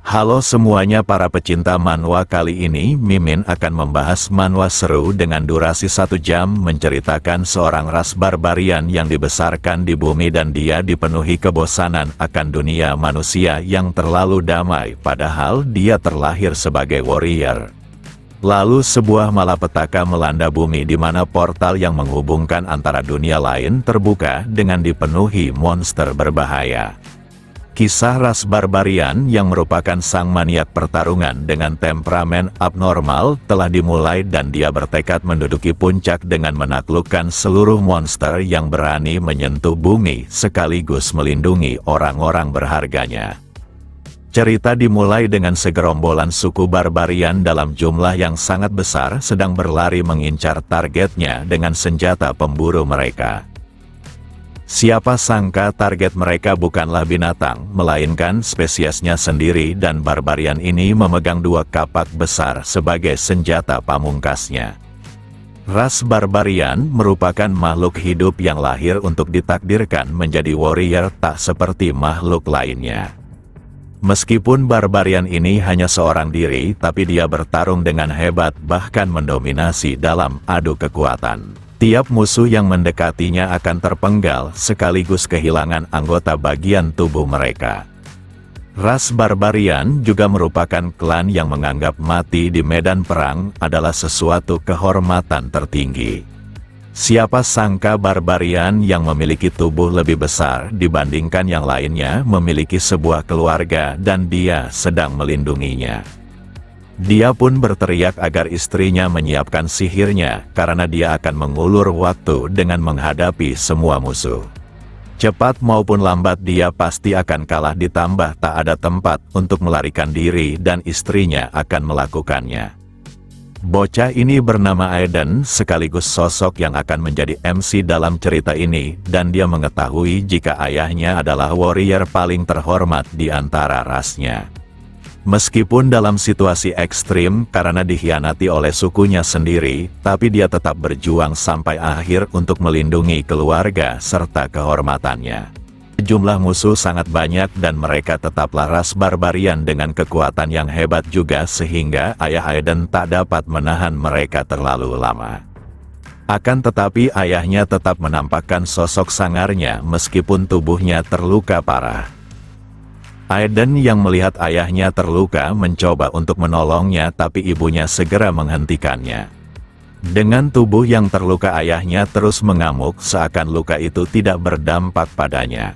Halo semuanya para pecinta manhwa, kali ini Mimin akan membahas manhwa seru dengan durasi 1 jam menceritakan seorang ras barbarian yang dibesarkan di bumi dan dia dipenuhi kebosanan akan dunia manusia yang terlalu damai padahal dia terlahir sebagai warrior. Lalu sebuah malapetaka melanda bumi di mana portal yang menghubungkan antara dunia lain terbuka dengan dipenuhi monster berbahaya. Kisah ras barbarian yang merupakan sang maniak pertarungan dengan temperamen abnormal telah dimulai dan dia bertekad menduduki puncak dengan menaklukkan seluruh monster yang berani menyentuh bumi sekaligus melindungi orang-orang berharganya. Cerita dimulai dengan segerombolan suku barbarian dalam jumlah yang sangat besar sedang berlari mengincar targetnya dengan senjata pemburu mereka. Siapa sangka target mereka bukanlah binatang, melainkan spesiesnya sendiri dan barbarian ini memegang 2 kapak besar sebagai senjata pamungkasnya. Ras barbarian merupakan makhluk hidup yang lahir untuk ditakdirkan menjadi warrior tak seperti makhluk lainnya. Meskipun barbarian ini hanya seorang diri, tapi dia bertarung dengan hebat bahkan mendominasi dalam adu kekuatan. Tiap musuh yang mendekatinya akan terpenggal sekaligus kehilangan anggota bagian tubuh mereka. Ras barbarian juga merupakan klan yang menganggap mati di medan perang adalah sesuatu kehormatan tertinggi. Siapa sangka barbarian yang memiliki tubuh lebih besar dibandingkan yang lainnya memiliki sebuah keluarga dan dia sedang melindunginya. Dia pun berteriak agar istrinya menyiapkan sihirnya, karena dia akan mengulur waktu dengan menghadapi semua musuh. Cepat maupun lambat dia pasti akan kalah, ditambah tak ada tempat untuk melarikan diri dan istrinya akan melakukannya. Bocah ini bernama Aiden, sekaligus sosok yang akan menjadi MC dalam cerita ini, dan dia mengetahui jika ayahnya adalah warrior paling terhormat di antara rasnya. Meskipun dalam situasi ekstrim karena dikhianati oleh sukunya sendiri, tapi dia tetap berjuang sampai akhir untuk melindungi keluarga serta kehormatannya. Jumlah musuh sangat banyak dan mereka tetaplah ras barbarian dengan kekuatan yang hebat juga sehingga ayah Aiden tak dapat menahan mereka terlalu lama. Akan tetapi ayahnya tetap menampakkan sosok sangarnya meskipun tubuhnya terluka parah. Aiden yang melihat ayahnya terluka mencoba untuk menolongnya tapi ibunya segera menghentikannya. Dengan tubuh yang terluka ayahnya terus mengamuk seakan luka itu tidak berdampak padanya.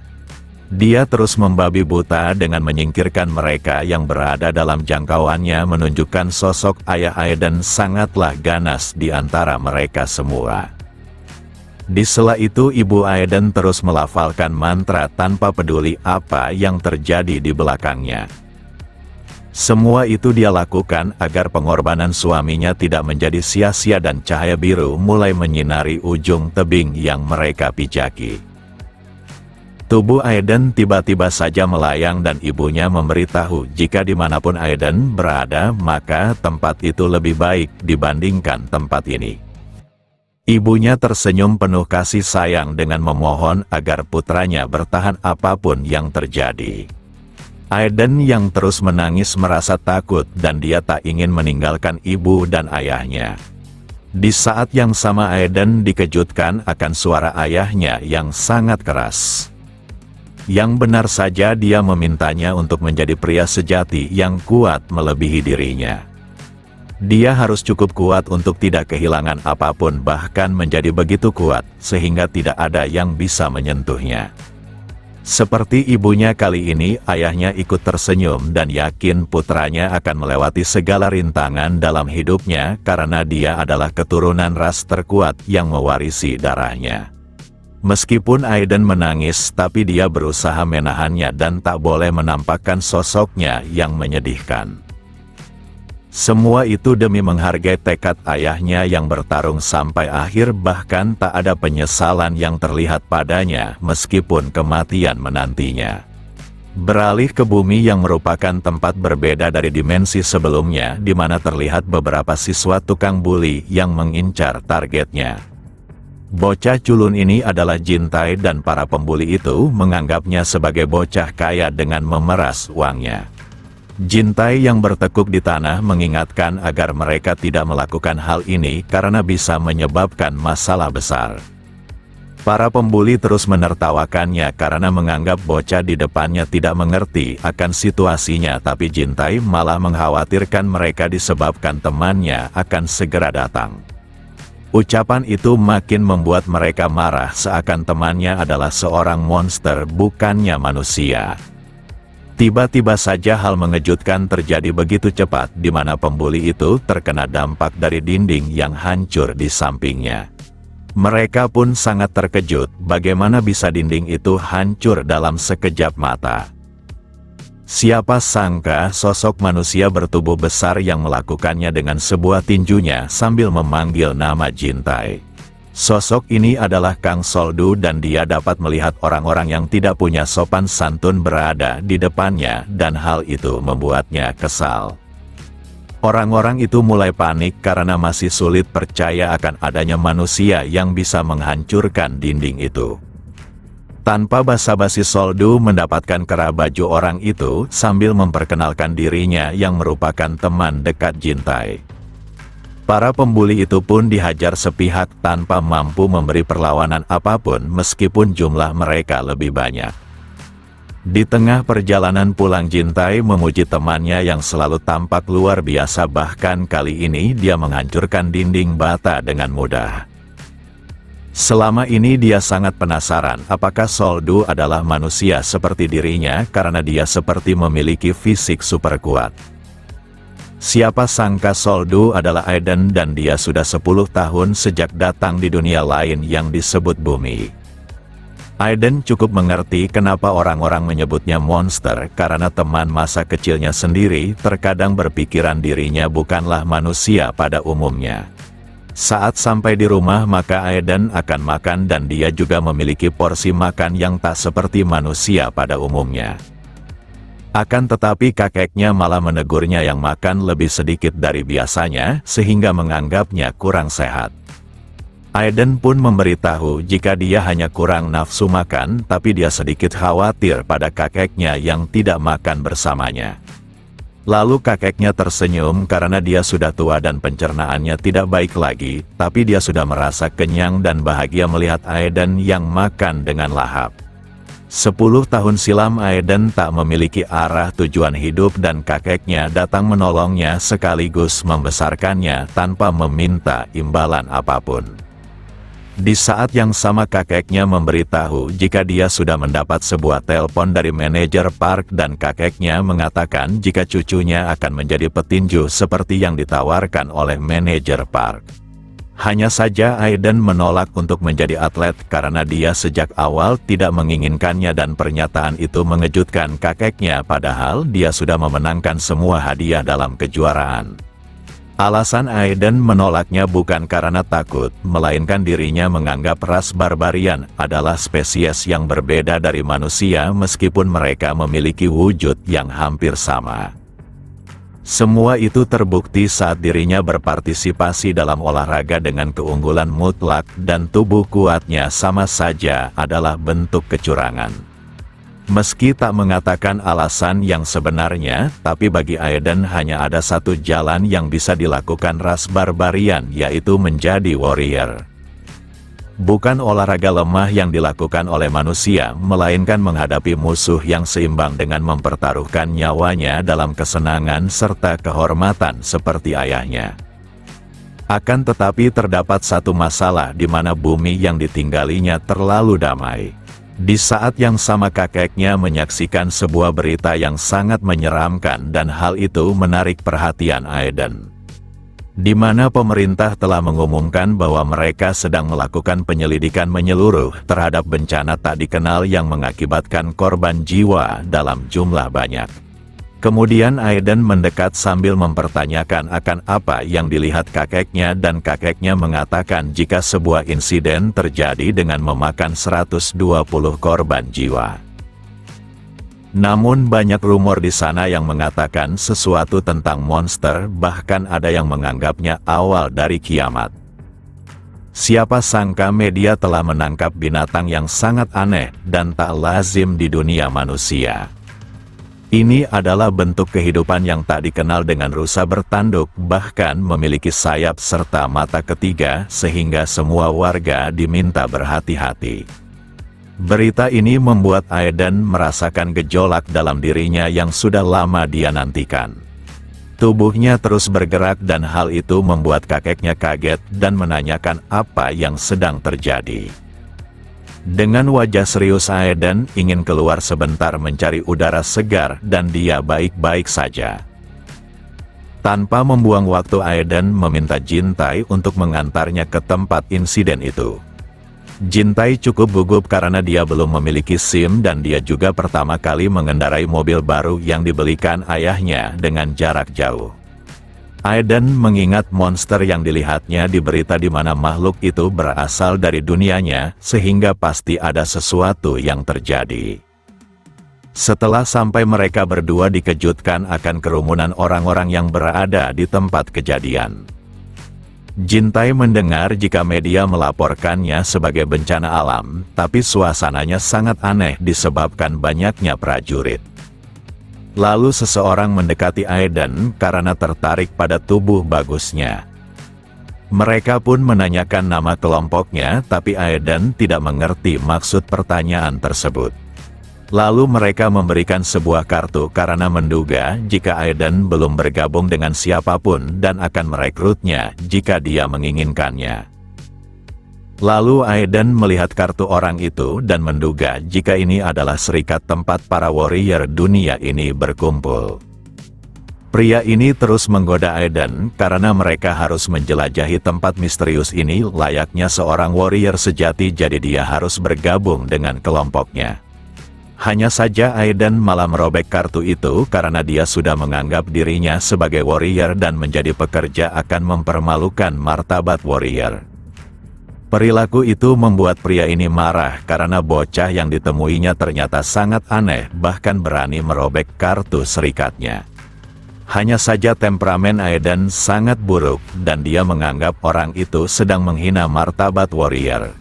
Dia terus membabi buta dengan menyingkirkan mereka yang berada dalam jangkauannya, menunjukkan sosok ayah Aiden sangatlah ganas di antara mereka semua. Di sela itu ibu Aiden terus melafalkan mantra tanpa peduli apa yang terjadi di belakangnya. Semua itu dia lakukan agar pengorbanan suaminya tidak menjadi sia-sia dan cahaya biru mulai menyinari ujung tebing yang mereka pijaki. Tubuh Aiden tiba-tiba saja melayang dan ibunya memberitahu jika dimanapun Aiden berada maka tempat itu lebih baik dibandingkan tempat ini. Ibunya tersenyum penuh kasih sayang dengan memohon agar putranya bertahan apapun yang terjadi. Aiden yang terus menangis merasa takut dan dia tak ingin meninggalkan ibu dan ayahnya. Di saat yang sama Aiden dikejutkan akan suara ayahnya yang sangat keras. Yang benar saja dia memintanya untuk menjadi pria sejati yang kuat melebihi dirinya. Dia harus cukup kuat untuk tidak kehilangan apapun, bahkan menjadi begitu kuat, sehingga tidak ada yang bisa menyentuhnya. Seperti ibunya kali ini, ayahnya ikut tersenyum dan yakin putranya akan melewati segala rintangan dalam hidupnya karena dia adalah keturunan ras terkuat yang mewarisi darahnya. Meskipun Aiden menangis, tapi dia berusaha menahannya dan tak boleh menampakkan sosoknya yang menyedihkan. Semua itu demi menghargai tekad ayahnya yang bertarung sampai akhir, bahkan tak ada penyesalan yang terlihat padanya meskipun kematian menantinya. Beralih ke bumi yang merupakan tempat berbeda dari dimensi sebelumnya di mana terlihat beberapa siswa tukang bully yang mengincar targetnya. Bocah culun ini adalah Jintai dan para pembuli itu menganggapnya sebagai bocah kaya dengan memeras uangnya. Jintai yang bertekuk di tanah mengingatkan agar mereka tidak melakukan hal ini karena bisa menyebabkan masalah besar. Para pembuli terus menertawakannya karena menganggap bocah di depannya tidak mengerti akan situasinya, tapi Jintai malah mengkhawatirkan mereka disebabkan temannya akan segera datang. Ucapan itu makin membuat mereka marah seakan temannya adalah seorang monster bukannya manusia. Tiba-tiba saja hal mengejutkan terjadi begitu cepat di mana pembuli itu terkena dampak dari dinding yang hancur di sampingnya. Mereka pun sangat terkejut bagaimana bisa dinding itu hancur dalam sekejap mata. Siapa sangka sosok manusia bertubuh besar yang melakukannya dengan sebuah tinjunya sambil memanggil nama Jintai. Sosok ini adalah Kang Soldu dan dia dapat melihat orang-orang yang tidak punya sopan santun berada di depannya dan hal itu membuatnya kesal. Orang-orang itu mulai panik karena masih sulit percaya akan adanya manusia yang bisa menghancurkan dinding itu. Tanpa basa-basi Soldu mendapatkan kera baju orang itu sambil memperkenalkan dirinya yang merupakan teman dekat Jintai. Para pembuli itu pun dihajar sepihak tanpa mampu memberi perlawanan apapun meskipun jumlah mereka lebih banyak. Di tengah perjalanan pulang Jintai memuji temannya yang selalu tampak luar biasa, bahkan kali ini dia menghancurkan dinding bata dengan mudah. Selama ini dia sangat penasaran apakah Soldu adalah manusia seperti dirinya karena dia seperti memiliki fisik super kuat. Siapa sangka Soldu adalah Aiden dan dia sudah 10 tahun sejak datang di dunia lain yang disebut bumi. Aiden cukup mengerti kenapa orang-orang menyebutnya monster karena teman masa kecilnya sendiri terkadang berpikiran dirinya bukanlah manusia pada umumnya. Saat sampai di rumah maka Aiden akan makan dan dia juga memiliki porsi makan yang tak seperti manusia pada umumnya. Akan tetapi kakeknya malah menegurnya yang makan lebih sedikit dari biasanya sehingga menganggapnya kurang sehat. Aiden pun memberitahu jika dia hanya kurang nafsu makan, tapi dia sedikit khawatir pada kakeknya yang tidak makan bersamanya. Lalu kakeknya tersenyum karena dia sudah tua dan pencernaannya tidak baik lagi, tapi dia sudah merasa kenyang dan bahagia melihat Aiden yang makan dengan lahap. 10 tahun silam Aiden tak memiliki arah tujuan hidup dan kakeknya datang menolongnya sekaligus membesarkannya tanpa meminta imbalan apapun. Di saat yang sama kakeknya memberitahu jika dia sudah mendapat sebuah telepon dari manajer park dan kakeknya mengatakan jika cucunya akan menjadi petinju seperti yang ditawarkan oleh manajer park. Hanya saja Aiden menolak untuk menjadi atlet karena dia sejak awal tidak menginginkannya dan pernyataan itu mengejutkan kakeknya padahal dia sudah memenangkan semua hadiah dalam kejuaraan. Alasan Aiden menolaknya bukan karena takut, melainkan dirinya menganggap ras barbarian adalah spesies yang berbeda dari manusia meskipun mereka memiliki wujud yang hampir sama. Semua itu terbukti saat dirinya berpartisipasi dalam olahraga dengan keunggulan mutlak dan tubuh kuatnya sama saja adalah bentuk kecurangan. Meski tak mengatakan alasan yang sebenarnya, tapi bagi Aiden hanya ada satu jalan yang bisa dilakukan ras barbarian, yaitu menjadi warrior. Bukan olahraga lemah yang dilakukan oleh manusia, melainkan menghadapi musuh yang seimbang dengan mempertaruhkan nyawanya dalam kesenangan serta kehormatan seperti ayahnya. Akan tetapi terdapat satu masalah di mana bumi yang ditinggalinya terlalu damai. Di saat yang sama kakeknya menyaksikan sebuah berita yang sangat menyeramkan dan hal itu menarik perhatian Aiden. Di mana pemerintah telah mengumumkan bahwa mereka sedang melakukan penyelidikan menyeluruh terhadap bencana tak dikenal yang mengakibatkan korban jiwa dalam jumlah banyak. Kemudian Aiden mendekat sambil mempertanyakan akan apa yang dilihat kakeknya dan kakeknya mengatakan jika sebuah insiden terjadi dengan memakan 120 korban jiwa. Namun banyak rumor di sana yang mengatakan sesuatu tentang monster, bahkan ada yang menganggapnya awal dari kiamat. Siapa sangka media telah menangkap binatang yang sangat aneh dan tak lazim di dunia manusia. Ini adalah bentuk kehidupan yang tak dikenal dengan rusa bertanduk, bahkan memiliki sayap serta mata ketiga sehingga semua warga diminta berhati-hati. Berita ini membuat Aedan merasakan gejolak dalam dirinya yang sudah lama dia nantikan. Tubuhnya terus bergerak dan hal itu membuat kakeknya kaget dan menanyakan apa yang sedang terjadi. Dengan wajah serius Aedan ingin keluar sebentar mencari udara segar dan dia baik-baik saja. Tanpa membuang waktu Aedan meminta Jintai untuk mengantarnya ke tempat insiden itu. Jintai cukup gugup karena dia belum memiliki SIM dan dia juga pertama kali mengendarai mobil baru yang dibelikan ayahnya dengan jarak jauh. Aedan mengingat monster yang dilihatnya di berita di mana makhluk itu berasal dari dunianya, sehingga pasti ada sesuatu yang terjadi. Setelah sampai mereka berdua dikejutkan akan kerumunan orang-orang yang berada di tempat kejadian. Jintai mendengar jika media melaporkannya sebagai bencana alam, tapi suasananya sangat aneh disebabkan banyaknya prajurit. Lalu seseorang mendekati Aedan karena tertarik pada tubuh bagusnya. Mereka pun menanyakan nama kelompoknya, tapi Aedan tidak mengerti maksud pertanyaan tersebut. Lalu mereka memberikan sebuah kartu karena menduga jika Aedan belum bergabung dengan siapapun dan akan merekrutnya jika dia menginginkannya. Lalu Aedan melihat kartu orang itu dan menduga jika ini adalah serikat tempat para warrior dunia ini berkumpul. Pria ini terus menggoda Aedan karena mereka harus menjelajahi tempat misterius ini layaknya seorang warrior sejati, jadi dia harus bergabung dengan kelompoknya. Hanya saja Aedan malah merobek kartu itu karena dia sudah menganggap dirinya sebagai warrior dan menjadi pekerja akan mempermalukan martabat warrior. Perilaku itu membuat pria ini marah karena bocah yang ditemuinya ternyata sangat aneh, bahkan berani merobek kartu serikatnya. Hanya saja temperamen Aedan sangat buruk dan dia menganggap orang itu sedang menghina martabat warrior.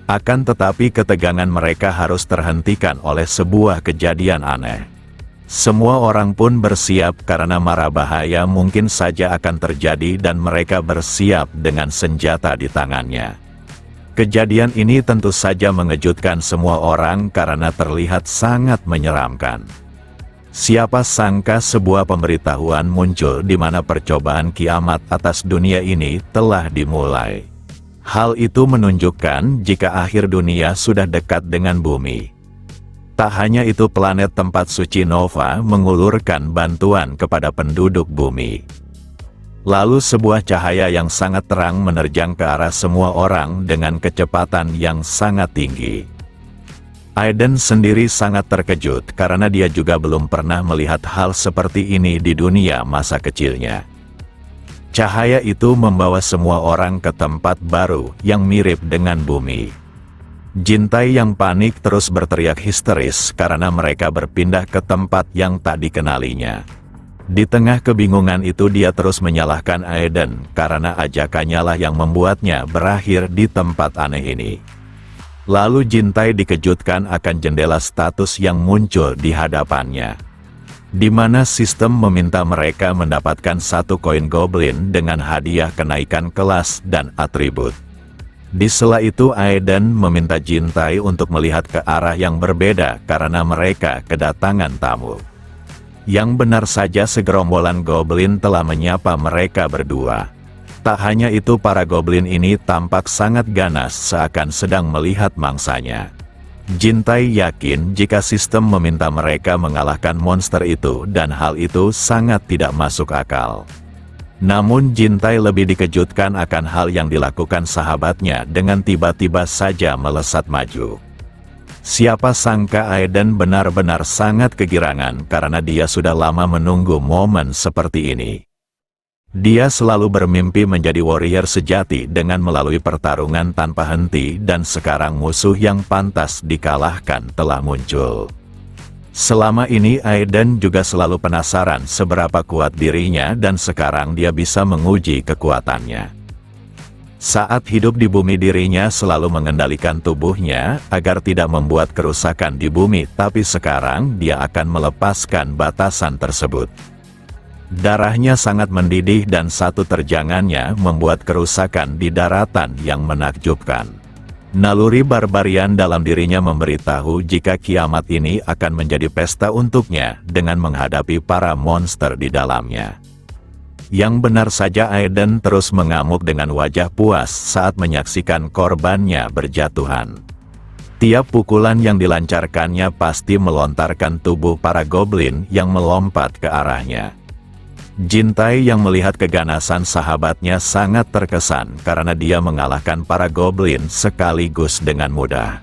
Akan tetapi ketegangan mereka harus terhentikan oleh sebuah kejadian aneh. Semua orang pun bersiap karena mara bahaya mungkin saja akan terjadi dan mereka bersiap dengan senjata di tangannya. Kejadian ini tentu saja mengejutkan semua orang karena terlihat sangat menyeramkan. Siapa sangka sebuah pemberitahuan muncul di mana percobaan kiamat atas dunia ini telah dimulai. Hal itu menunjukkan jika akhir dunia sudah dekat dengan bumi. Tak hanya itu, planet tempat suci Nova mengulurkan bantuan kepada penduduk bumi. Lalu sebuah cahaya yang sangat terang menerjang ke arah semua orang dengan kecepatan yang sangat tinggi. Aedan sendiri sangat terkejut karena dia juga belum pernah melihat hal seperti ini di dunia masa kecilnya. Cahaya itu membawa semua orang ke tempat baru yang mirip dengan bumi. Jintai yang panik terus berteriak histeris karena mereka berpindah ke tempat yang tak dikenalinya. Di tengah kebingungan itu dia terus menyalahkan Aedan karena ajakannya lah yang membuatnya berakhir di tempat aneh ini. Lalu Jintai dikejutkan akan jendela status yang muncul di hadapannya, di mana sistem meminta mereka mendapatkan 1 koin goblin dengan hadiah kenaikan kelas dan atribut. Di sela itu Aedan meminta Jintai untuk melihat ke arah yang berbeda karena mereka kedatangan tamu. Yang benar saja segerombolan goblin telah menyapa mereka berdua. Tak hanya itu, para goblin ini tampak sangat ganas seakan sedang melihat mangsanya. Jintai yakin jika sistem meminta mereka mengalahkan monster itu dan hal itu sangat tidak masuk akal. Namun Jintai lebih dikejutkan akan hal yang dilakukan sahabatnya dengan tiba-tiba saja melesat maju. Siapa sangka Aedan benar-benar sangat kegirangan karena dia sudah lama menunggu momen seperti ini. Dia selalu bermimpi menjadi warrior sejati dengan melalui pertarungan tanpa henti dan sekarang musuh yang pantas dikalahkan telah muncul. Selama ini Aedan juga selalu penasaran seberapa kuat dirinya dan sekarang dia bisa menguji kekuatannya. Saat hidup di bumi dirinya selalu mengendalikan tubuhnya agar tidak membuat kerusakan di bumi, tapi sekarang dia akan melepaskan batasan tersebut. Darahnya sangat mendidih dan satu terjangannya membuat kerusakan di daratan yang menakjubkan. Naluri barbarian dalam dirinya memberitahu jika kiamat ini akan menjadi pesta untuknya dengan menghadapi para monster di dalamnya. Yang benar saja Aiden terus mengamuk dengan wajah puas saat menyaksikan korbannya berjatuhan. Tiap pukulan yang dilancarkannya pasti melontarkan tubuh para goblin yang melompat ke arahnya. Jintai yang melihat keganasan sahabatnya sangat terkesan karena dia mengalahkan para goblin sekaligus dengan mudah.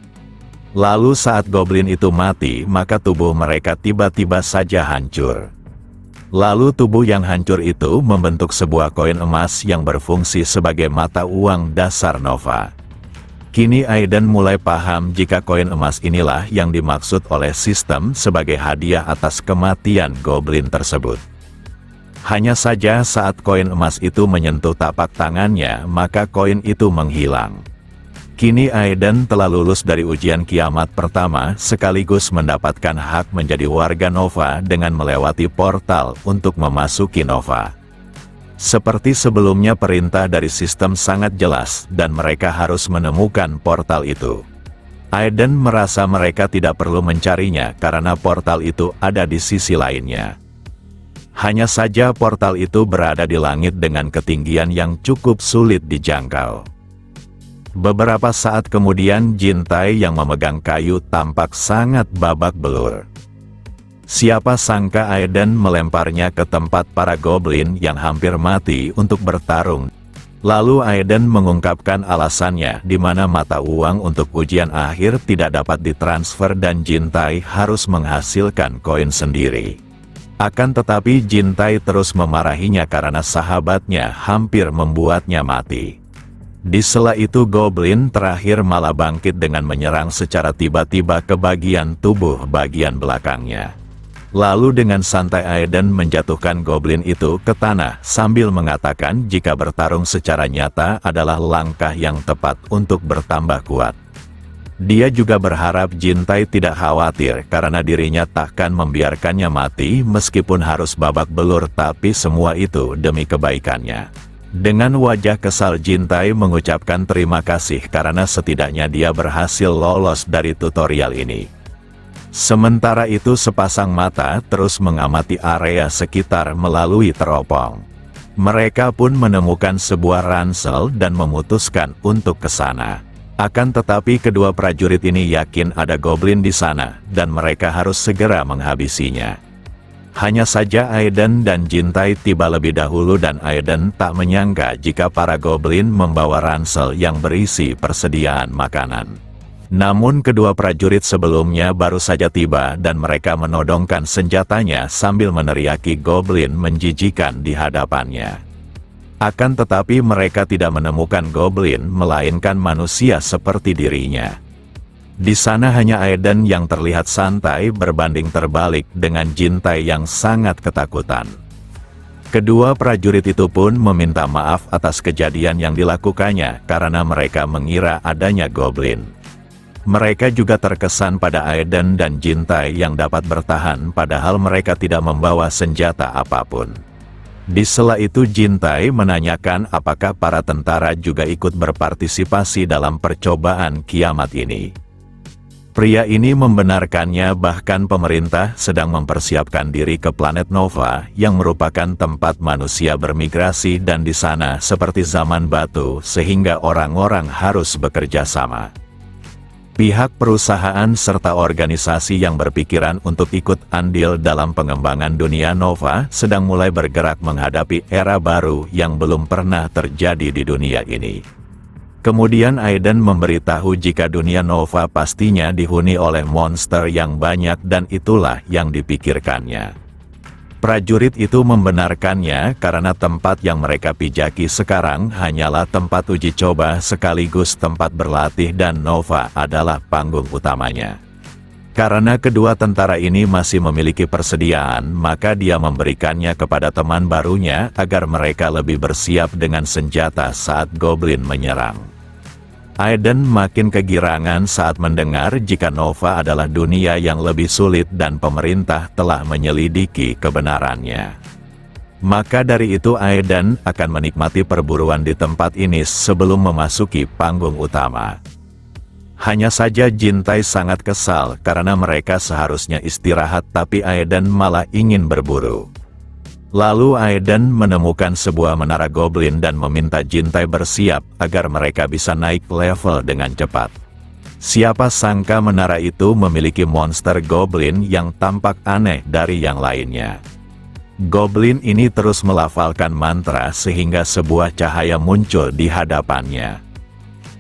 Lalu saat goblin itu mati, maka tubuh mereka tiba-tiba saja hancur. Lalu tubuh yang hancur itu membentuk sebuah koin emas yang berfungsi sebagai mata uang dasar Nova. Kini Aiden mulai paham jika koin emas inilah yang dimaksud oleh sistem sebagai hadiah atas kematian goblin tersebut. Hanya saja saat koin emas itu menyentuh tapak tangannya, maka koin itu menghilang. Kini Aiden telah lulus dari ujian kiamat pertama sekaligus mendapatkan hak menjadi warga Nova dengan melewati portal untuk memasuki Nova. Seperti sebelumnya perintah dari sistem sangat jelas dan mereka harus menemukan portal itu. Aiden merasa mereka tidak perlu mencarinya karena portal itu ada di sisi lainnya. Hanya saja portal itu berada di langit dengan ketinggian yang cukup sulit dijangkau. Beberapa saat kemudian Jintai yang memegang kayu tampak sangat babak belur. Siapa sangka Aiden melemparnya ke tempat para goblin yang hampir mati untuk bertarung. Lalu Aiden mengungkapkan alasannya di mana mata uang untuk ujian akhir tidak dapat ditransfer dan Jintai harus menghasilkan koin sendiri. Akan tetapi Jintai terus memarahinya karena sahabatnya hampir membuatnya mati. Di sela itu goblin terakhir malah bangkit dengan menyerang secara tiba-tiba ke bagian tubuh bagian belakangnya. Lalu dengan santai Aiden menjatuhkan goblin itu ke tanah sambil mengatakan jika bertarung secara nyata adalah langkah yang tepat untuk bertambah kuat. Dia juga berharap Jintai tidak khawatir karena dirinya takkan membiarkannya mati meskipun harus babak belur, tapi semua itu demi kebaikannya. Dengan wajah kesal Jintai mengucapkan terima kasih karena setidaknya dia berhasil lolos dari tutorial ini. Sementara itu sepasang mata terus mengamati area sekitar melalui teropong. Mereka pun menemukan sebuah ransel dan memutuskan untuk ke sana. Akan tetapi kedua prajurit ini yakin ada goblin di sana dan mereka harus segera menghabisinya. Hanya saja Aiden dan Jintai tiba lebih dahulu dan Aiden tak menyangka jika para goblin membawa ransel yang berisi persediaan makanan. Namun kedua prajurit sebelumnya baru saja tiba dan mereka menodongkan senjatanya sambil meneriaki goblin menjijikan di hadapannya. Akan tetapi mereka tidak menemukan goblin melainkan manusia seperti dirinya. Di sana hanya Aiden yang terlihat santai berbanding terbalik dengan Jintai yang sangat ketakutan. Kedua prajurit itu pun meminta maaf atas kejadian yang dilakukannya karena mereka mengira adanya goblin. Mereka juga terkesan pada Aiden dan Jintai yang dapat bertahan padahal mereka tidak membawa senjata apapun. Di sela itu Jintai menanyakan apakah para tentara juga ikut berpartisipasi dalam percobaan kiamat ini. Pria ini membenarkannya, bahkan pemerintah sedang mempersiapkan diri ke planet Nova yang merupakan tempat manusia bermigrasi dan di sana seperti zaman batu sehingga orang-orang harus bekerja sama. Pihak perusahaan serta organisasi yang berpikiran untuk ikut andil dalam pengembangan dunia Nova sedang mulai bergerak menghadapi era baru yang belum pernah terjadi di dunia ini. Kemudian Aiden memberitahu jika dunia Nova pastinya dihuni oleh monster yang banyak dan itulah yang dipikirkannya. Prajurit itu membenarkannya karena tempat yang mereka pijaki sekarang hanyalah tempat uji coba sekaligus tempat berlatih dan Nova adalah panggung utamanya. Karena kedua tentara ini masih memiliki persediaan, maka dia memberikannya kepada teman barunya agar mereka lebih bersiap dengan senjata saat goblin menyerang. Aiden makin kegirangan saat mendengar jika Nova adalah dunia yang lebih sulit dan pemerintah telah menyelidiki kebenarannya. Maka dari itu Aiden akan menikmati perburuan di tempat ini sebelum memasuki panggung utama. Hanya saja Jintai sangat kesal karena mereka seharusnya istirahat tapi Aiden malah ingin berburu. Lalu Aiden menemukan sebuah menara goblin dan meminta Jintai bersiap agar mereka bisa naik level dengan cepat. Siapa sangka menara itu memiliki monster goblin yang tampak aneh dari yang lainnya. Goblin ini terus melafalkan mantra sehingga sebuah cahaya muncul di hadapannya.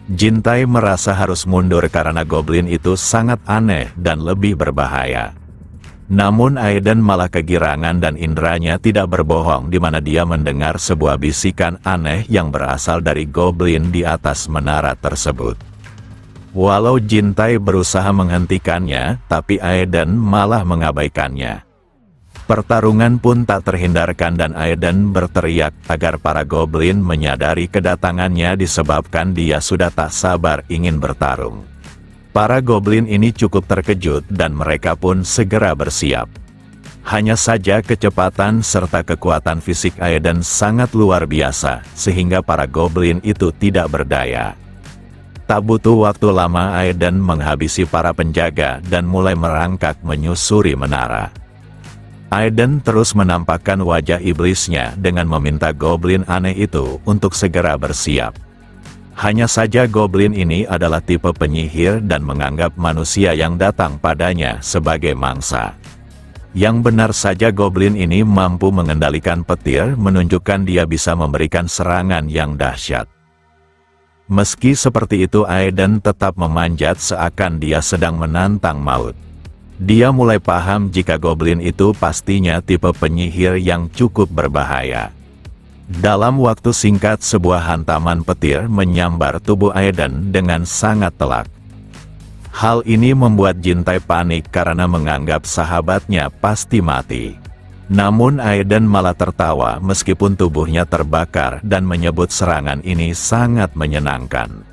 Jintai merasa harus mundur karena goblin itu sangat aneh dan lebih berbahaya. Namun Aiden malah kegirangan dan indranya tidak berbohong di mana dia mendengar sebuah bisikan aneh yang berasal dari goblin di atas menara tersebut. Walau Jintai berusaha menghentikannya, tapi Aiden malah mengabaikannya. Pertarungan pun tak terhindarkan dan Aiden berteriak agar para goblin menyadari kedatangannya disebabkan dia sudah tak sabar ingin bertarung. Para goblin ini cukup terkejut dan mereka pun segera bersiap. Hanya saja kecepatan serta kekuatan fisik Aiden sangat luar biasa, sehingga para goblin itu tidak berdaya. Tak butuh waktu lama Aiden menghabisi para penjaga dan mulai merangkak menyusuri menara. Aiden terus menampakkan wajah iblisnya dengan meminta goblin aneh itu untuk segera bersiap. Hanya saja goblin ini adalah tipe penyihir dan menganggap manusia yang datang padanya sebagai mangsa. Yang benar saja goblin ini mampu mengendalikan petir, menunjukkan dia bisa memberikan serangan yang dahsyat. Meski seperti itu Aiden tetap memanjat seakan dia sedang menantang maut. Dia mulai paham jika goblin itu pastinya tipe penyihir yang cukup berbahaya. Dalam waktu singkat sebuah hantaman petir menyambar tubuh Aiden dengan sangat telak. Hal ini membuat Jintai panik karena menganggap sahabatnya pasti mati. Namun Aiden malah tertawa meskipun tubuhnya terbakar dan menyebut serangan ini sangat menyenangkan.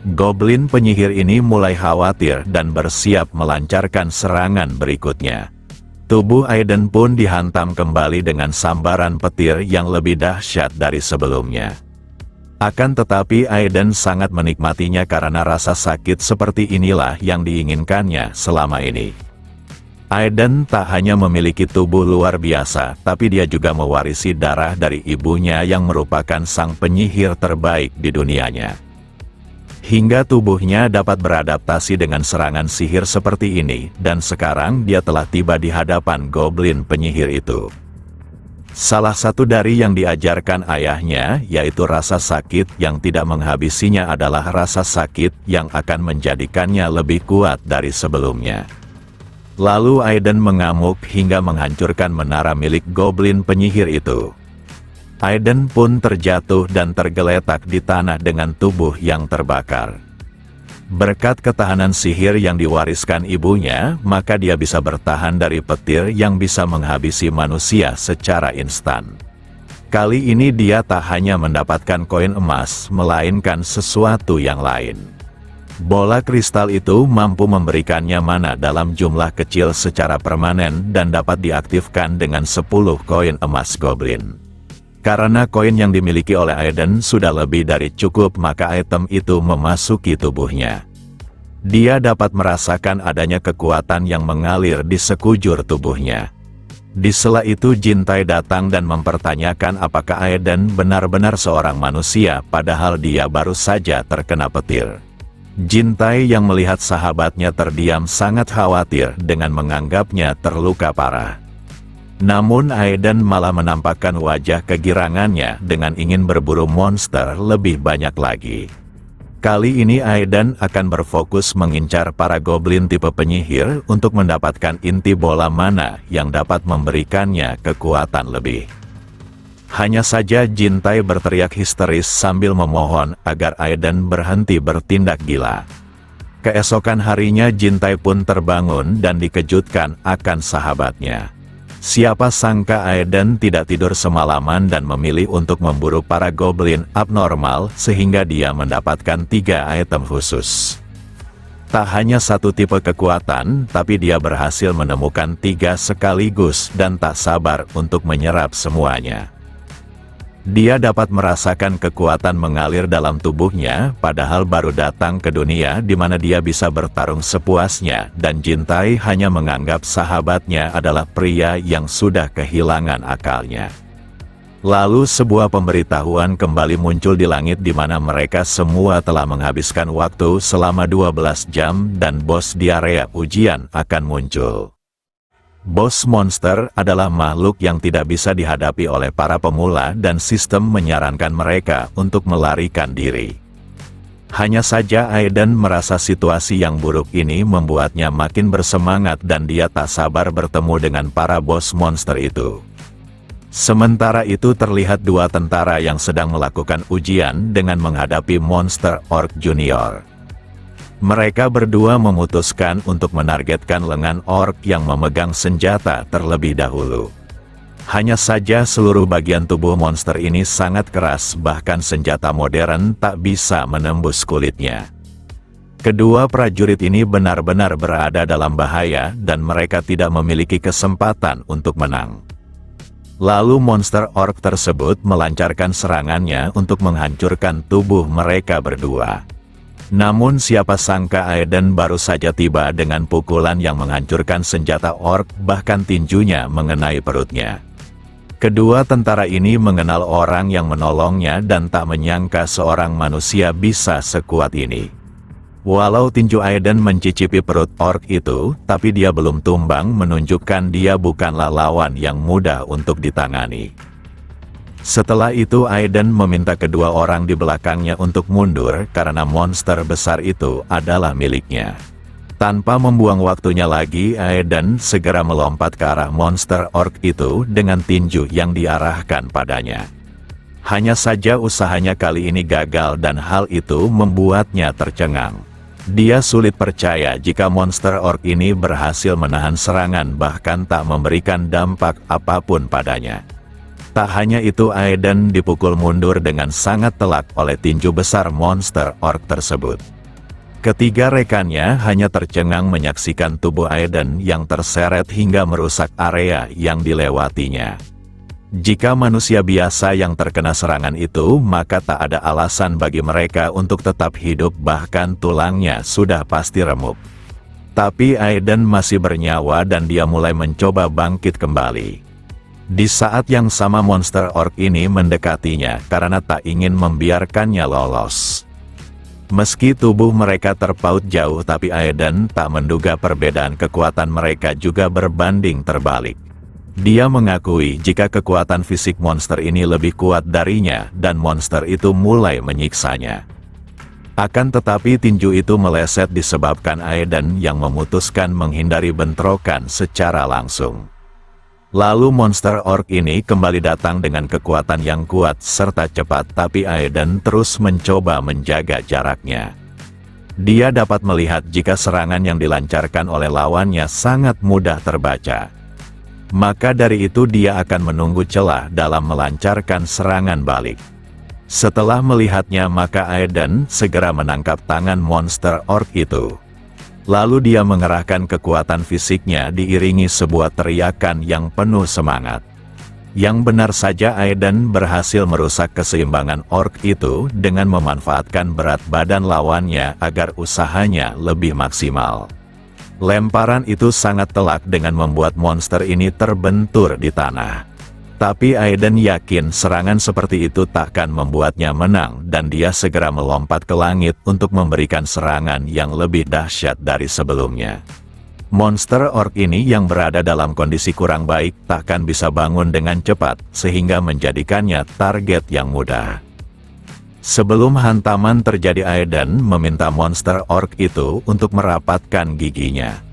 Goblin penyihir ini mulai khawatir dan bersiap melancarkan serangan berikutnya. Tubuh Aiden pun dihantam kembali dengan sambaran petir yang lebih dahsyat dari sebelumnya. Akan tetapi Aiden sangat menikmatinya karena rasa sakit seperti inilah yang diinginkannya selama ini. Aiden tak hanya memiliki tubuh luar biasa, tapi dia juga mewarisi darah dari ibunya yang merupakan sang penyihir terbaik di dunianya. Hingga tubuhnya dapat beradaptasi dengan serangan sihir seperti ini, dan sekarang dia telah tiba di hadapan goblin penyihir itu. Salah satu dari yang diajarkan ayahnya, yaitu rasa sakit yang tidak menghabisinya adalah rasa sakit yang akan menjadikannya lebih kuat dari sebelumnya. Lalu Aiden mengamuk hingga menghancurkan menara milik goblin penyihir itu. Aiden pun terjatuh dan tergeletak di tanah dengan tubuh yang terbakar. Berkat ketahanan sihir yang diwariskan ibunya, maka dia bisa bertahan dari petir yang bisa menghabisi manusia secara instan. Kali ini dia tak hanya mendapatkan koin emas, melainkan sesuatu yang lain. Bola kristal itu mampu memberikannya mana dalam jumlah kecil secara permanen dan dapat diaktifkan dengan 10 koin emas goblin. Karena koin yang dimiliki oleh Aiden sudah lebih dari cukup, maka item itu memasuki tubuhnya. Dia dapat merasakan adanya kekuatan yang mengalir di sekujur tubuhnya. Di sela itu Jintai datang dan mempertanyakan apakah Aiden benar-benar seorang manusia padahal dia baru saja terkena petir. Jintai yang melihat sahabatnya terdiam sangat khawatir dengan menganggapnya terluka parah. Namun Aiden malah menampakkan wajah kegirangannya dengan ingin berburu monster lebih banyak lagi. Kali ini Aiden akan berfokus mengincar para goblin tipe penyihir untuk mendapatkan inti bola mana yang dapat memberikannya kekuatan lebih. Hanya saja Jintai berteriak histeris sambil memohon agar Aiden berhenti bertindak gila. Keesokan harinya Jintai pun terbangun dan dikejutkan akan sahabatnya. Siapa sangka Aiden tidak tidur semalaman dan memilih untuk memburu para goblin abnormal sehingga dia mendapatkan 3 item khusus. Tak hanya satu tipe kekuatan, tapi dia berhasil menemukan 3 sekaligus dan tak sabar untuk menyerap semuanya. Dia dapat merasakan kekuatan mengalir dalam tubuhnya, padahal baru datang ke dunia di mana dia bisa bertarung sepuasnya, dan Jintai hanya menganggap sahabatnya adalah pria yang sudah kehilangan akalnya. Lalu sebuah pemberitahuan kembali muncul di langit di mana mereka semua telah menghabiskan waktu selama 12 jam dan bos di area ujian akan muncul. Bos monster adalah makhluk yang tidak bisa dihadapi oleh para pemula dan sistem menyarankan mereka untuk melarikan diri. Hanya saja Aiden merasa situasi yang buruk ini membuatnya makin bersemangat dan dia tak sabar bertemu dengan para bos monster itu. Sementara itu terlihat 2 tentara yang sedang melakukan ujian dengan menghadapi monster orc junior. Mereka berdua memutuskan untuk menargetkan lengan orc yang memegang senjata terlebih dahulu. Hanya saja seluruh bagian tubuh monster ini sangat keras, bahkan senjata modern tak bisa menembus kulitnya. Kedua prajurit ini benar-benar berada dalam bahaya dan mereka tidak memiliki kesempatan untuk menang. Lalu monster orc tersebut melancarkan serangannya untuk menghancurkan tubuh mereka berdua. Namun siapa sangka Aiden baru saja tiba dengan pukulan yang menghancurkan senjata orc, bahkan tinjunya mengenai perutnya. Kedua tentara ini mengenal orang yang menolongnya dan tak menyangka seorang manusia bisa sekuat ini. Walau tinju Aiden mencicipi perut orc itu, tapi dia belum tumbang, menunjukkan dia bukanlah lawan yang mudah untuk ditangani. Setelah itu Aiden meminta kedua orang di belakangnya untuk mundur karena monster besar itu adalah miliknya. Tanpa membuang waktunya lagi, Aiden segera melompat ke arah monster orc itu dengan tinju yang diarahkan padanya. Hanya saja usahanya kali ini gagal dan hal itu membuatnya tercengang. Dia sulit percaya jika monster orc ini berhasil menahan serangan bahkan tak memberikan dampak apapun padanya. Tak hanya itu, Aiden dipukul mundur dengan sangat telak oleh tinju besar monster orc tersebut. Ketiga rekannya hanya tercengang menyaksikan tubuh Aiden yang terseret hingga merusak area yang dilewatinya. Jika manusia biasa yang terkena serangan itu, maka tak ada alasan bagi mereka untuk tetap hidup, bahkan tulangnya sudah pasti remuk. Tapi Aiden masih bernyawa dan dia mulai mencoba bangkit kembali. Di saat yang sama monster orc ini mendekatinya karena tak ingin membiarkannya lolos. Meski tubuh mereka terpaut jauh, tapi Aiden tak menduga perbedaan kekuatan mereka juga berbanding terbalik. Dia mengakui jika kekuatan fisik monster ini lebih kuat darinya dan monster itu mulai menyiksanya. Akan tetapi tinju itu meleset disebabkan Aiden yang memutuskan menghindari bentrokan secara langsung. Lalu monster orc ini kembali datang dengan kekuatan yang kuat serta cepat, tapi Aiden terus mencoba menjaga jaraknya. Dia dapat melihat jika serangan yang dilancarkan oleh lawannya sangat mudah terbaca. Maka dari itu dia akan menunggu celah dalam melancarkan serangan balik. Setelah melihatnya, maka Aiden segera menangkap tangan monster orc itu. Lalu dia mengerahkan kekuatan fisiknya diiringi sebuah teriakan yang penuh semangat. Yang benar saja Aiden berhasil merusak keseimbangan orc itu dengan memanfaatkan berat badan lawannya agar usahanya lebih maksimal. Lemparan itu sangat telak dengan membuat monster ini terbentur di tanah. Tapi Aiden yakin serangan seperti itu takkan membuatnya menang dan dia segera melompat ke langit untuk memberikan serangan yang lebih dahsyat dari sebelumnya. Monster orc ini yang berada dalam kondisi kurang baik takkan bisa bangun dengan cepat sehingga menjadikannya target yang mudah. Sebelum hantaman terjadi, Aiden meminta monster orc itu untuk merapatkan giginya.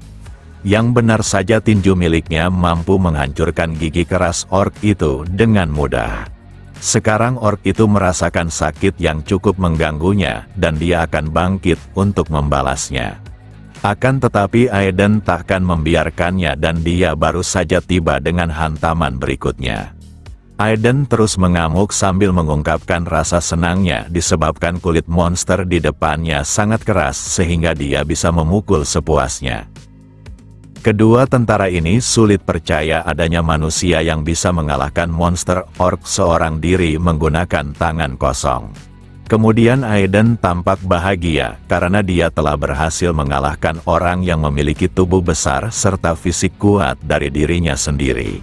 Yang benar saja tinju miliknya mampu menghancurkan gigi keras orc itu dengan mudah. Sekarang ork itu merasakan sakit yang cukup mengganggunya, dan dia akan bangkit untuk membalasnya. Akan tetapi Aiden takkan membiarkannya dan dia baru saja tiba dengan hantaman berikutnya. Aiden terus mengamuk sambil mengungkapkan rasa senangnya disebabkan kulit monster di depannya sangat keras sehingga dia bisa memukul sepuasnya. Kedua tentara ini sulit percaya adanya manusia yang bisa mengalahkan monster ork seorang diri menggunakan tangan kosong. Kemudian Aiden tampak bahagia karena dia telah berhasil mengalahkan orang yang memiliki tubuh besar serta fisik kuat dari dirinya sendiri.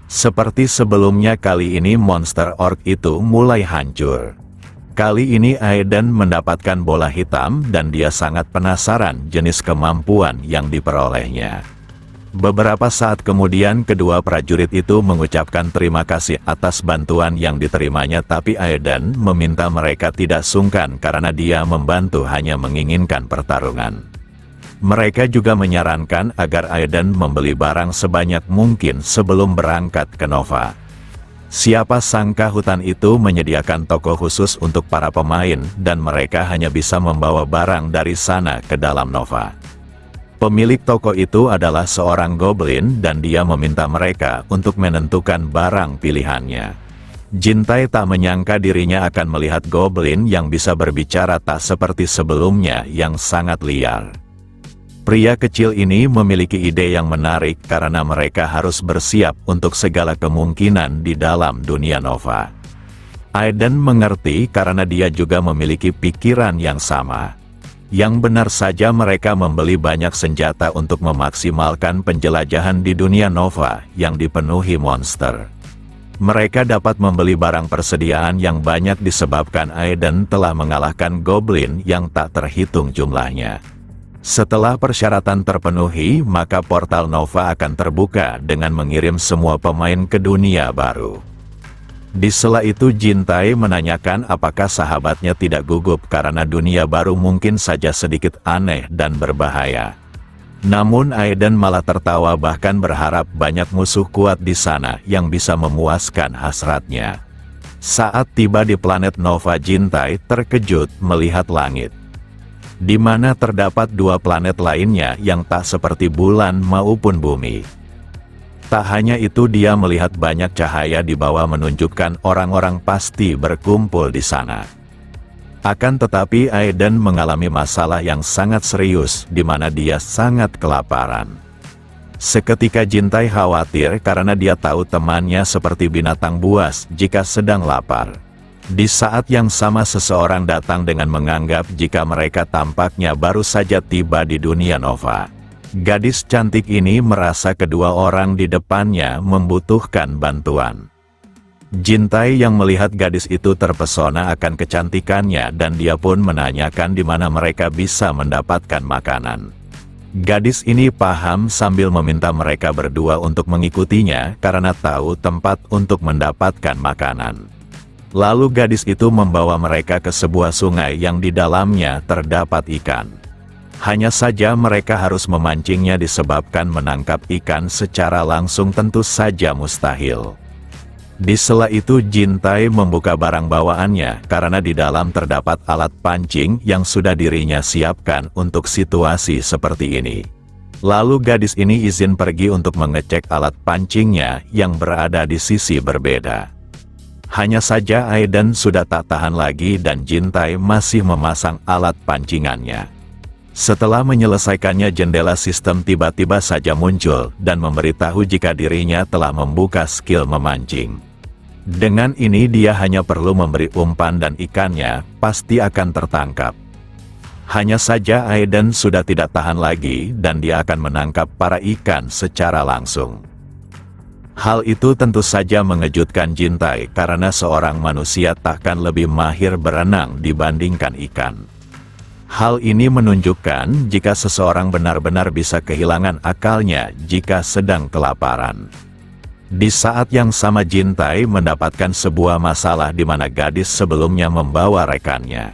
Seperti sebelumnya, kali ini monster ork itu mulai hancur. Kali ini Aiden mendapatkan bola hitam dan dia sangat penasaran jenis kemampuan yang diperolehnya. Beberapa saat kemudian kedua prajurit itu mengucapkan terima kasih atas bantuan yang diterimanya, tapi Aiden meminta mereka tidak sungkan karena dia membantu hanya menginginkan pertarungan. Mereka juga menyarankan agar Aiden membeli barang sebanyak mungkin sebelum berangkat ke Nova. Siapa sangka hutan itu menyediakan toko khusus untuk para pemain dan mereka hanya bisa membawa barang dari sana ke dalam Nova. Pemilik toko itu adalah seorang goblin dan dia meminta mereka untuk menentukan barang pilihannya. Jintai tak menyangka dirinya akan melihat goblin yang bisa berbicara tak seperti sebelumnya yang sangat liar. Pria kecil ini memiliki ide yang menarik karena mereka harus bersiap untuk segala kemungkinan di dalam dunia Nova. Aiden mengerti karena dia juga memiliki pikiran yang sama. Yang benar saja mereka membeli banyak senjata untuk memaksimalkan penjelajahan di dunia Nova yang dipenuhi monster. Mereka dapat membeli barang persediaan yang banyak disebabkan Aiden telah mengalahkan goblin yang tak terhitung jumlahnya. Setelah persyaratan terpenuhi, maka portal Nova akan terbuka dengan mengirim semua pemain ke dunia baru. Di sela itu Jintai menanyakan apakah sahabatnya tidak gugup karena dunia baru mungkin saja sedikit aneh dan berbahaya. Namun Aiden malah tertawa bahkan berharap banyak musuh kuat di sana yang bisa memuaskan hasratnya. Saat tiba di planet Nova, Jintai terkejut melihat langit, di mana terdapat dua planet lainnya yang tak seperti bulan maupun bumi. Tak hanya itu, dia melihat banyak cahaya di bawah menunjukkan orang-orang pasti berkumpul di sana. Akan tetapi Aiden mengalami masalah yang sangat serius di mana dia sangat kelaparan. Seketika Jintai khawatir karena dia tahu temannya seperti binatang buas jika sedang lapar. Di saat yang sama seseorang datang dengan menganggap jika mereka tampaknya baru saja tiba di dunia Nova. Gadis cantik ini merasa kedua orang di depannya membutuhkan bantuan. Jintai yang melihat gadis itu terpesona akan kecantikannya dan dia pun menanyakan di mana mereka bisa mendapatkan makanan. Gadis ini paham sambil meminta mereka berdua untuk mengikutinya karena tahu tempat untuk mendapatkan makanan. Lalu gadis itu membawa mereka ke sebuah sungai yang di dalamnya terdapat ikan. Hanya saja mereka harus memancingnya disebabkan menangkap ikan secara langsung tentu saja mustahil. Di sela itu Jintai membuka barang bawaannya karena di dalam terdapat alat pancing yang sudah dirinya siapkan untuk situasi seperti ini. Lalu gadis ini izin pergi untuk mengecek alat pancingnya yang berada di sisi berbeda. Hanya saja Aiden sudah tak tahan lagi dan Jintai masih memasang alat pancingannya. Setelah menyelesaikannya, jendela sistem tiba-tiba saja muncul dan memberitahu jika dirinya telah membuka skill memancing. Dengan ini dia hanya perlu memberi umpan dan ikannya pasti akan tertangkap. Hanya saja Aiden sudah tidak tahan lagi dan dia akan menangkap para ikan secara langsung. Hal itu tentu saja mengejutkan Jintai karena seorang manusia takkan lebih mahir berenang dibandingkan ikan. Hal ini menunjukkan jika seseorang benar-benar bisa kehilangan akalnya jika sedang kelaparan. Di saat yang sama Jintai mendapatkan sebuah masalah di mana gadis sebelumnya membawa rekannya.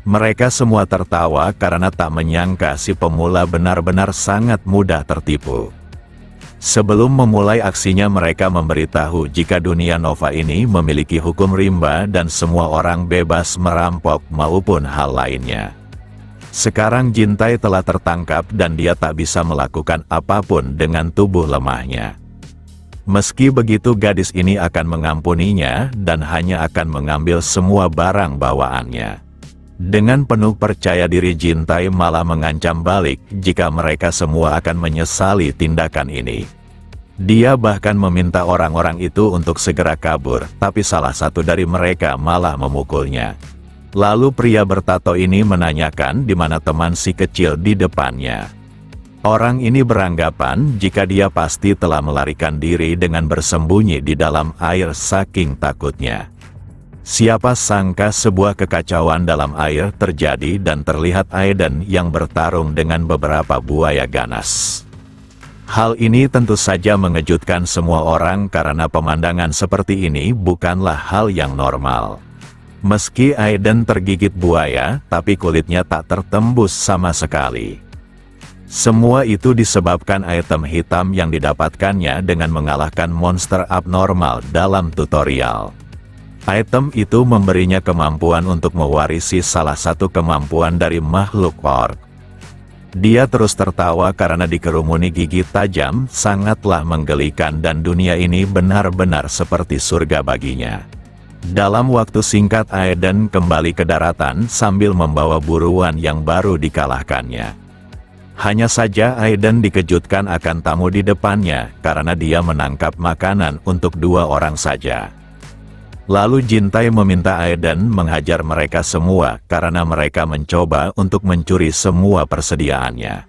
Mereka semua tertawa karena tak menyangka si pemula benar-benar sangat mudah tertipu. Sebelum memulai aksinya mereka memberitahu jika dunia Nova ini memiliki hukum rimba dan semua orang bebas merampok maupun hal lainnya. Sekarang Jintai telah tertangkap dan dia tak bisa melakukan apapun dengan tubuh lemahnya. Meski begitu gadis ini akan mengampuninya dan hanya akan mengambil semua barang bawaannya. Dengan penuh percaya diri Jintai malah mengancam balik jika mereka semua akan menyesali tindakan ini. Dia bahkan meminta orang-orang itu untuk segera kabur, tapi salah satu dari mereka malah memukulnya. Lalu pria bertato ini menanyakan di mana teman si kecil di depannya. Orang ini beranggapan jika dia pasti telah melarikan diri dengan bersembunyi di dalam air saking takutnya. Siapa sangka sebuah kekacauan dalam air terjadi dan terlihat Aiden yang bertarung dengan beberapa buaya ganas. Hal ini tentu saja mengejutkan semua orang karena pemandangan seperti ini bukanlah hal yang normal. Meski Aiden tergigit buaya, tapi kulitnya tak tertembus sama sekali. Semua itu disebabkan item hitam yang didapatkannya dengan mengalahkan monster abnormal dalam tutorial. Item itu memberinya kemampuan untuk mewarisi salah satu kemampuan dari makhluk orc. Dia terus tertawa karena dikerumuni gigi tajam, sangatlah menggelikan dan dunia ini benar-benar seperti surga baginya. Dalam waktu singkat Aiden kembali ke daratan sambil membawa buruan yang baru dikalahkannya. Hanya saja Aiden dikejutkan akan tamu di depannya karena dia menangkap makanan untuk 2 orang saja. Lalu Jintai meminta Aiden menghajar mereka semua karena mereka mencoba untuk mencuri semua persediaannya.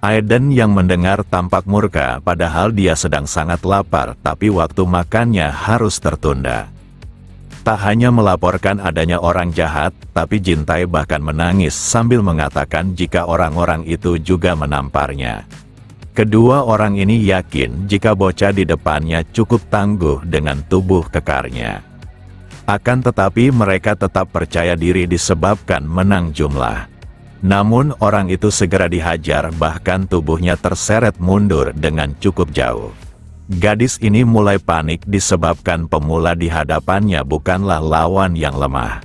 Aiden yang mendengar tampak murka padahal dia sedang sangat lapar tapi waktu makannya harus tertunda. Tak hanya melaporkan adanya orang jahat, tapi Jintai bahkan menangis sambil mengatakan jika orang-orang itu juga menamparnya. Kedua orang ini yakin jika bocah di depannya cukup tangguh dengan tubuh kekarnya. Akan tetapi mereka tetap percaya diri disebabkan menang jumlah. Namun orang itu segera dihajar bahkan tubuhnya terseret mundur dengan cukup jauh. Gadis ini mulai panik disebabkan pemula di hadapannya bukanlah lawan yang lemah.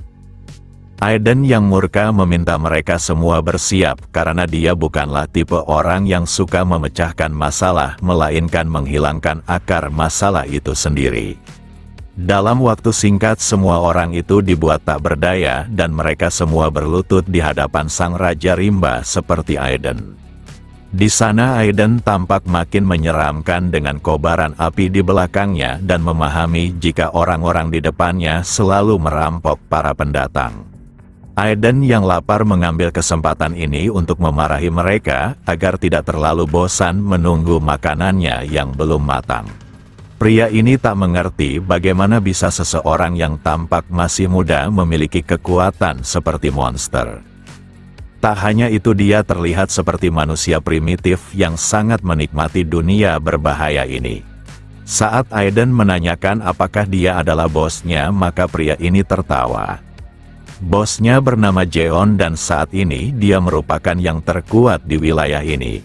Aiden yang murka meminta mereka semua bersiap karena dia bukanlah tipe orang yang suka memecahkan masalah melainkan menghilangkan akar masalah itu sendiri. Dalam waktu singkat semua orang itu dibuat tak berdaya dan mereka semua berlutut di hadapan sang Raja Rimba seperti Aiden. Di sana Aiden tampak makin menyeramkan dengan kobaran api di belakangnya dan memahami jika orang-orang di depannya selalu merampok para pendatang. Aiden yang lapar mengambil kesempatan ini untuk memarahi mereka agar tidak terlalu bosan menunggu makanannya yang belum matang. Pria ini tak mengerti bagaimana bisa seseorang yang tampak masih muda memiliki kekuatan seperti monster. Tak hanya itu dia terlihat seperti manusia primitif yang sangat menikmati dunia berbahaya ini. Saat Aiden menanyakan apakah dia adalah bosnya maka pria ini tertawa. Bosnya bernama Jeon dan saat ini dia merupakan yang terkuat di wilayah ini.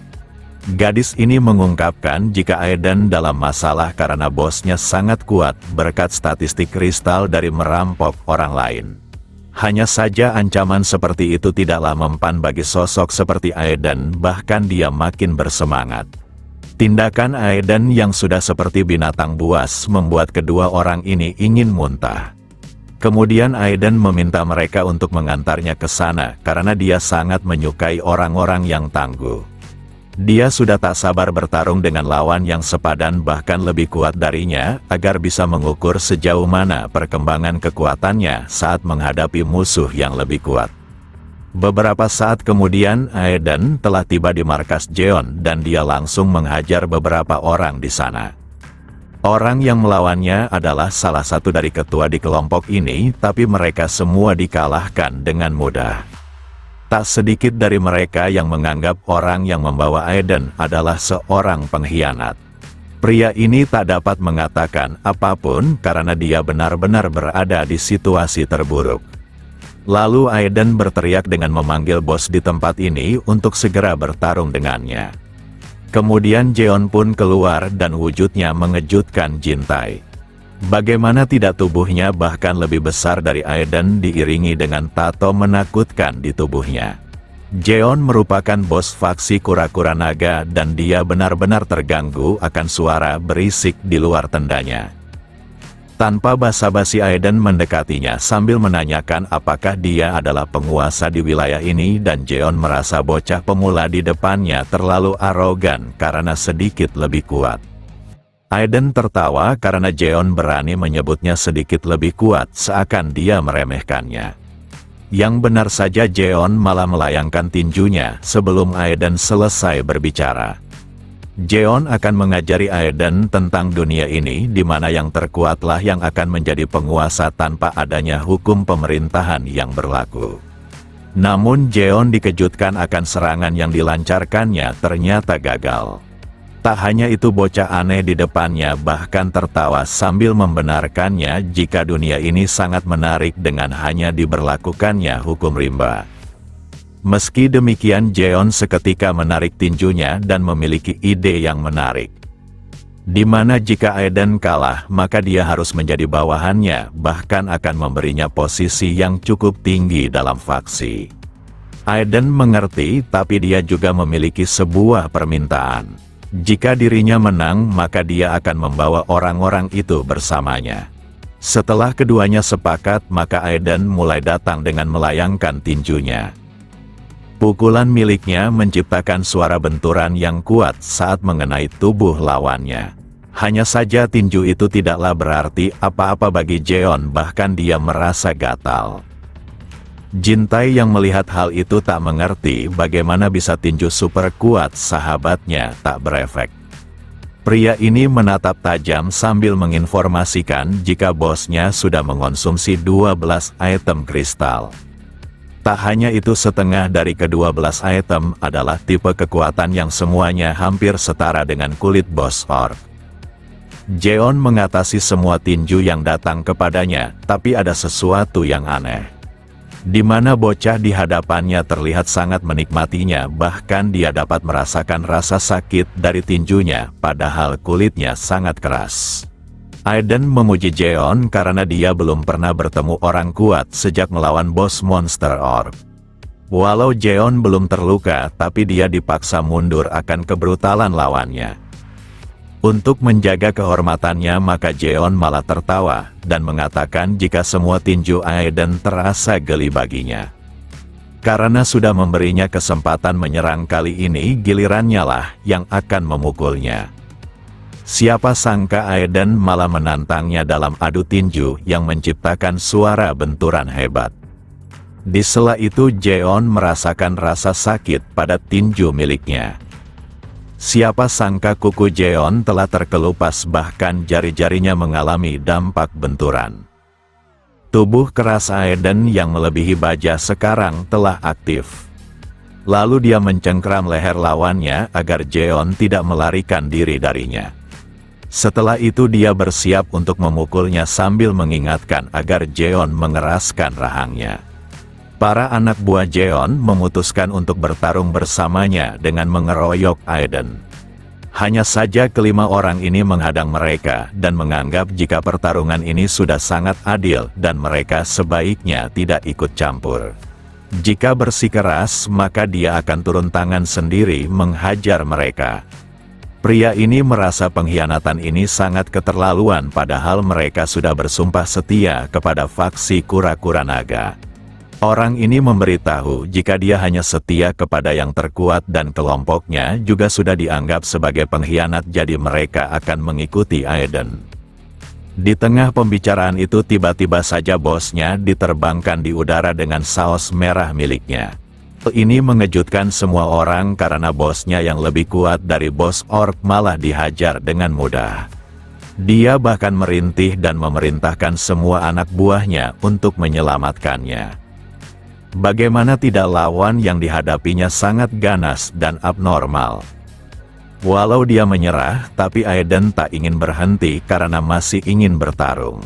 Gadis ini mengungkapkan jika Aiden dalam masalah karena bosnya sangat kuat berkat statistik kristal dari merampok orang lain. Hanya saja ancaman seperti itu tidaklah mempan bagi sosok seperti Aiden, bahkan dia makin bersemangat. Tindakan Aiden yang sudah seperti binatang buas membuat kedua orang ini ingin muntah. Kemudian Aiden meminta mereka untuk mengantarnya ke sana karena dia sangat menyukai orang-orang yang tangguh. Dia sudah tak sabar bertarung dengan lawan yang sepadan bahkan lebih kuat darinya, agar bisa mengukur sejauh mana perkembangan kekuatannya saat menghadapi musuh yang lebih kuat. Beberapa saat kemudian Aiden telah tiba di markas Jeon dan dia langsung menghajar beberapa orang di sana. Orang yang melawannya adalah salah satu dari ketua di kelompok ini, tapi mereka semua dikalahkan dengan mudah. Tak sedikit dari mereka yang menganggap orang yang membawa Aiden adalah seorang pengkhianat. Pria ini tak dapat mengatakan apapun karena dia benar-benar berada di situasi terburuk. Lalu Aiden berteriak dengan memanggil bos di tempat ini untuk segera bertarung dengannya. Kemudian Jeon pun keluar dan wujudnya mengejutkan Jintae. Bagaimana tidak, tubuhnya bahkan lebih besar dari Aiden diiringi dengan tato menakutkan di tubuhnya. Jeon merupakan bos faksi kura-kura naga dan dia benar-benar terganggu akan suara berisik di luar tendanya. Tanpa basa-basi Aiden mendekatinya sambil menanyakan apakah dia adalah penguasa di wilayah ini dan Jeon merasa bocah pemula di depannya terlalu arogan karena sedikit lebih kuat. Aiden tertawa karena Jeon berani menyebutnya sedikit lebih kuat seakan dia meremehkannya. Yang benar saja Jeon malah melayangkan tinjunya sebelum Aiden selesai berbicara. Jeon akan mengajari Aiden tentang dunia ini di mana yang terkuatlah yang akan menjadi penguasa tanpa adanya hukum pemerintahan yang berlaku. Namun Jeon dikejutkan akan serangan yang dilancarkannya ternyata gagal. Tak hanya itu, bocah aneh di depannya bahkan tertawa sambil membenarkannya jika dunia ini sangat menarik dengan hanya diberlakukannya hukum rimba. Meski demikian Jeon seketika menarik tinjunya dan memiliki ide yang menarik. Di mana jika Aiden kalah maka dia harus menjadi bawahannya, bahkan akan memberinya posisi yang cukup tinggi dalam faksi. Aiden mengerti, tapi dia juga memiliki sebuah permintaan. Jika dirinya menang maka dia akan membawa orang-orang itu bersamanya. Setelah keduanya sepakat maka Aiden mulai datang dengan melayangkan tinjunya. Pukulan miliknya menciptakan suara benturan yang kuat saat mengenai tubuh lawannya. Hanya saja tinju itu tidaklah berarti apa-apa bagi Jeon, bahkan dia merasa gatal. Jintae yang melihat hal itu tak mengerti bagaimana bisa tinju super kuat sahabatnya tak berefek. Pria ini menatap tajam sambil menginformasikan jika bosnya sudah mengonsumsi 12 item kristal. Tak hanya itu, setengah dari ke-12 item adalah tipe kekuatan yang semuanya hampir setara dengan kulit bos orc. Jeon mengatasi semua tinju yang datang kepadanya, tapi ada sesuatu yang aneh. Di mana bocah di hadapannya terlihat sangat menikmatinya, bahkan dia dapat merasakan rasa sakit dari tinjunya, padahal kulitnya sangat keras. Aiden memuji Jeon karena dia belum pernah bertemu orang kuat sejak melawan bos monster orc. Walau Jeon belum terluka, tapi dia dipaksa mundur akan kebrutalan lawannya. Untuk menjaga kehormatannya maka Jeon malah tertawa dan mengatakan jika semua tinju Aiden terasa geli baginya. Karena sudah memberinya kesempatan menyerang, kali ini gilirannya lah yang akan memukulnya. Siapa sangka Aiden malah menantangnya dalam adu tinju yang menciptakan suara benturan hebat. Di sela itu Jeon merasakan rasa sakit pada tinju miliknya. Siapa sangka kuku Jeon telah terkelupas, bahkan jari-jarinya mengalami dampak benturan. Tubuh keras Aiden yang melebihi baja sekarang telah aktif. Lalu dia mencengkram leher lawannya agar Jeon tidak melarikan diri darinya. Setelah itu dia bersiap untuk memukulnya sambil mengingatkan agar Jeon mengeraskan rahangnya. Para anak buah Jeon memutuskan untuk bertarung bersamanya dengan mengeroyok Aiden. Hanya saja kelima orang ini menghadang mereka dan menganggap jika pertarungan ini sudah sangat adil dan mereka sebaiknya tidak ikut campur. Jika bersikeras maka dia akan turun tangan sendiri menghajar mereka. Pria ini merasa pengkhianatan ini sangat keterlaluan, padahal mereka sudah bersumpah setia kepada faksi kura-kura naga. Orang ini memberitahu jika dia hanya setia kepada yang terkuat dan kelompoknya juga sudah dianggap sebagai pengkhianat, jadi mereka akan mengikuti Aiden. Di tengah pembicaraan itu tiba-tiba saja bosnya diterbangkan di udara dengan saus merah miliknya. Ini mengejutkan semua orang karena bosnya yang lebih kuat dari bos orc malah dihajar dengan mudah. Dia bahkan merintih dan memerintahkan semua anak buahnya untuk menyelamatkannya. Bagaimana tidak, lawan yang dihadapinya sangat ganas dan abnormal. Walau dia menyerah, tapi Aiden tak ingin berhenti karena masih ingin bertarung.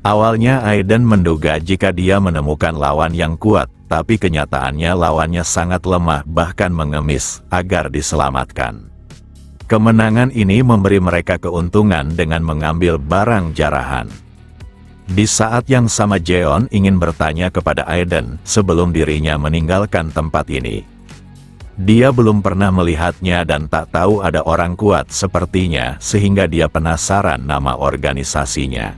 Awalnya Aiden menduga jika dia menemukan lawan yang kuat, tapi kenyataannya lawannya sangat lemah bahkan mengemis agar diselamatkan. Kemenangan ini memberi mereka keuntungan dengan mengambil barang jarahan. Di saat yang sama Jeon ingin bertanya kepada Aiden sebelum dirinya meninggalkan tempat ini. Dia belum pernah melihatnya dan tak tahu ada orang kuat sepertinya sehingga dia penasaran nama organisasinya.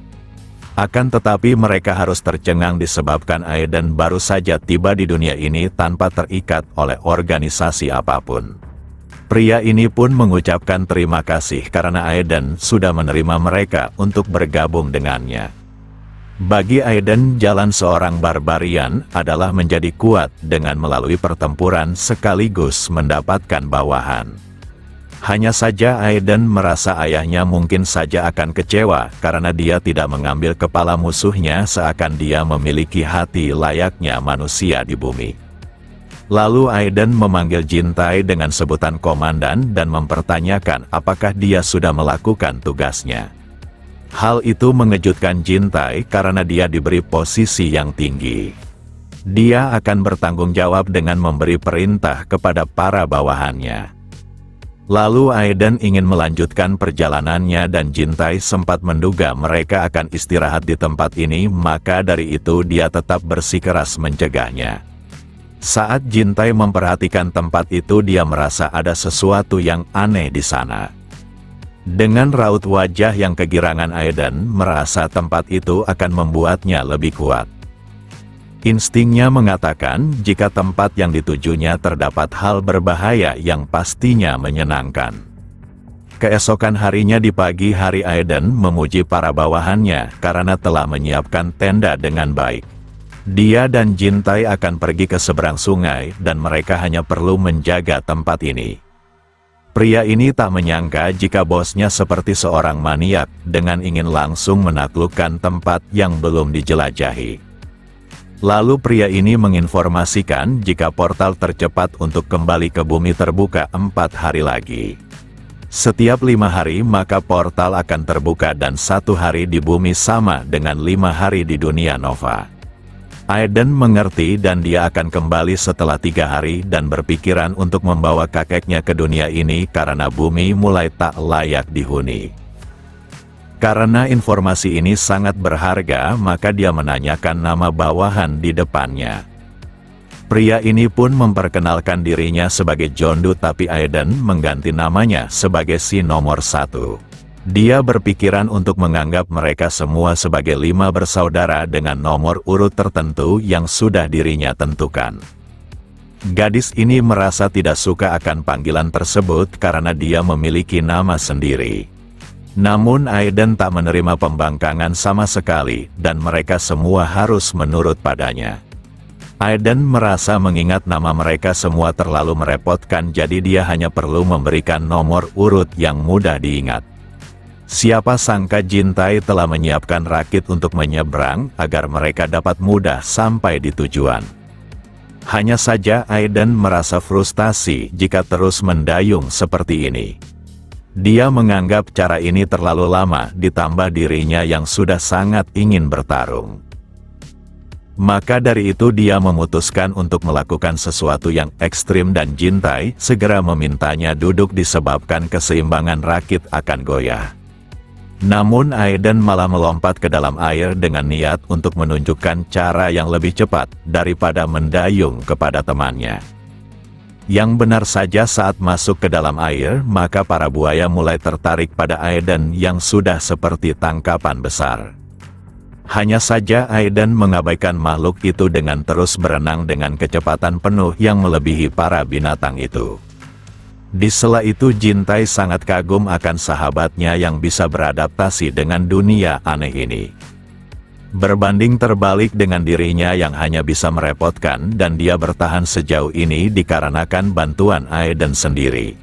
Akan tetapi mereka harus tercengang disebabkan Aiden baru saja tiba di dunia ini tanpa terikat oleh organisasi apapun. Pria ini pun mengucapkan terima kasih karena Aiden sudah menerima mereka untuk bergabung dengannya. Bagi Aiden, jalan seorang barbarian adalah menjadi kuat dengan melalui pertempuran sekaligus mendapatkan bawahan. Hanya saja Aiden merasa ayahnya mungkin saja akan kecewa karena dia tidak mengambil kepala musuhnya seakan dia memiliki hati layaknya manusia di bumi. Lalu Aiden memanggil Jin Tai dengan sebutan komandan dan mempertanyakan apakah dia sudah melakukan tugasnya. Hal itu mengejutkan Jin Tai karena dia diberi posisi yang tinggi. Dia akan bertanggung jawab dengan memberi perintah kepada para bawahannya. Lalu Aiden ingin melanjutkan perjalanannya dan Jin Tai sempat menduga mereka akan istirahat di tempat ini, maka dari itu dia tetap bersikeras mencegahnya. Saat Jin Tai memperhatikan tempat itu, dia merasa ada sesuatu yang aneh di sana. Dengan raut wajah yang kegirangan, Aiden merasa tempat itu akan membuatnya lebih kuat. Instingnya mengatakan jika tempat yang ditujunya terdapat hal berbahaya yang pastinya menyenangkan. Keesokan harinya di pagi hari, Aiden memuji para bawahannya karena telah menyiapkan tenda dengan baik. Dia dan Jin Tai akan pergi ke seberang sungai dan mereka hanya perlu menjaga tempat ini. Pria ini tak menyangka jika bosnya seperti seorang maniak dengan ingin langsung menaklukkan tempat yang belum dijelajahi. Lalu pria ini menginformasikan jika portal tercepat untuk kembali ke bumi terbuka 4 hari lagi. Setiap 5 hari maka portal akan terbuka dan 1 hari di bumi sama dengan 5 hari di dunia Nova. Aiden mengerti dan dia akan kembali setelah 3 hari dan berpikiran untuk membawa kakeknya ke dunia ini karena bumi mulai tak layak dihuni. Karena informasi ini sangat berharga, maka dia menanyakan nama bawahan di depannya. Pria ini pun memperkenalkan dirinya sebagai Jondu, tapi Aiden mengganti namanya sebagai si nomor 1. Dia berpikiran untuk menganggap mereka semua sebagai 5 bersaudara dengan nomor urut tertentu yang sudah dirinya tentukan. Gadis ini merasa tidak suka akan panggilan tersebut karena dia memiliki nama sendiri. Namun Aiden tak menerima pembangkangan sama sekali dan mereka semua harus menurut padanya. Aiden merasa mengingat nama mereka semua terlalu merepotkan, jadi dia hanya perlu memberikan nomor urut yang mudah diingat. Siapa sangka Jin Tai telah menyiapkan rakit untuk menyeberang agar mereka dapat mudah sampai di tujuan. Hanya saja Aiden merasa frustasi jika terus mendayung seperti ini. Dia menganggap cara ini terlalu lama, ditambah dirinya yang sudah sangat ingin bertarung. Maka dari itu dia memutuskan untuk melakukan sesuatu yang ekstrim dan Jin Tai segera memintanya duduk disebabkan keseimbangan rakit akan goyah. Namun Aiden malah melompat ke dalam air dengan niat untuk menunjukkan cara yang lebih cepat daripada mendayung kepada temannya. Yang benar saja saat masuk ke dalam air, maka para buaya mulai tertarik pada Aiden yang sudah seperti tangkapan besar. Hanya saja Aiden mengabaikan makhluk itu dengan terus berenang dengan kecepatan penuh yang melebihi para binatang itu. Di sela itu Jin Tai sangat kagum akan sahabatnya yang bisa beradaptasi dengan dunia aneh ini. Berbanding terbalik dengan dirinya yang hanya bisa merepotkan, dan dia bertahan sejauh ini dikarenakan bantuan Aiden sendiri.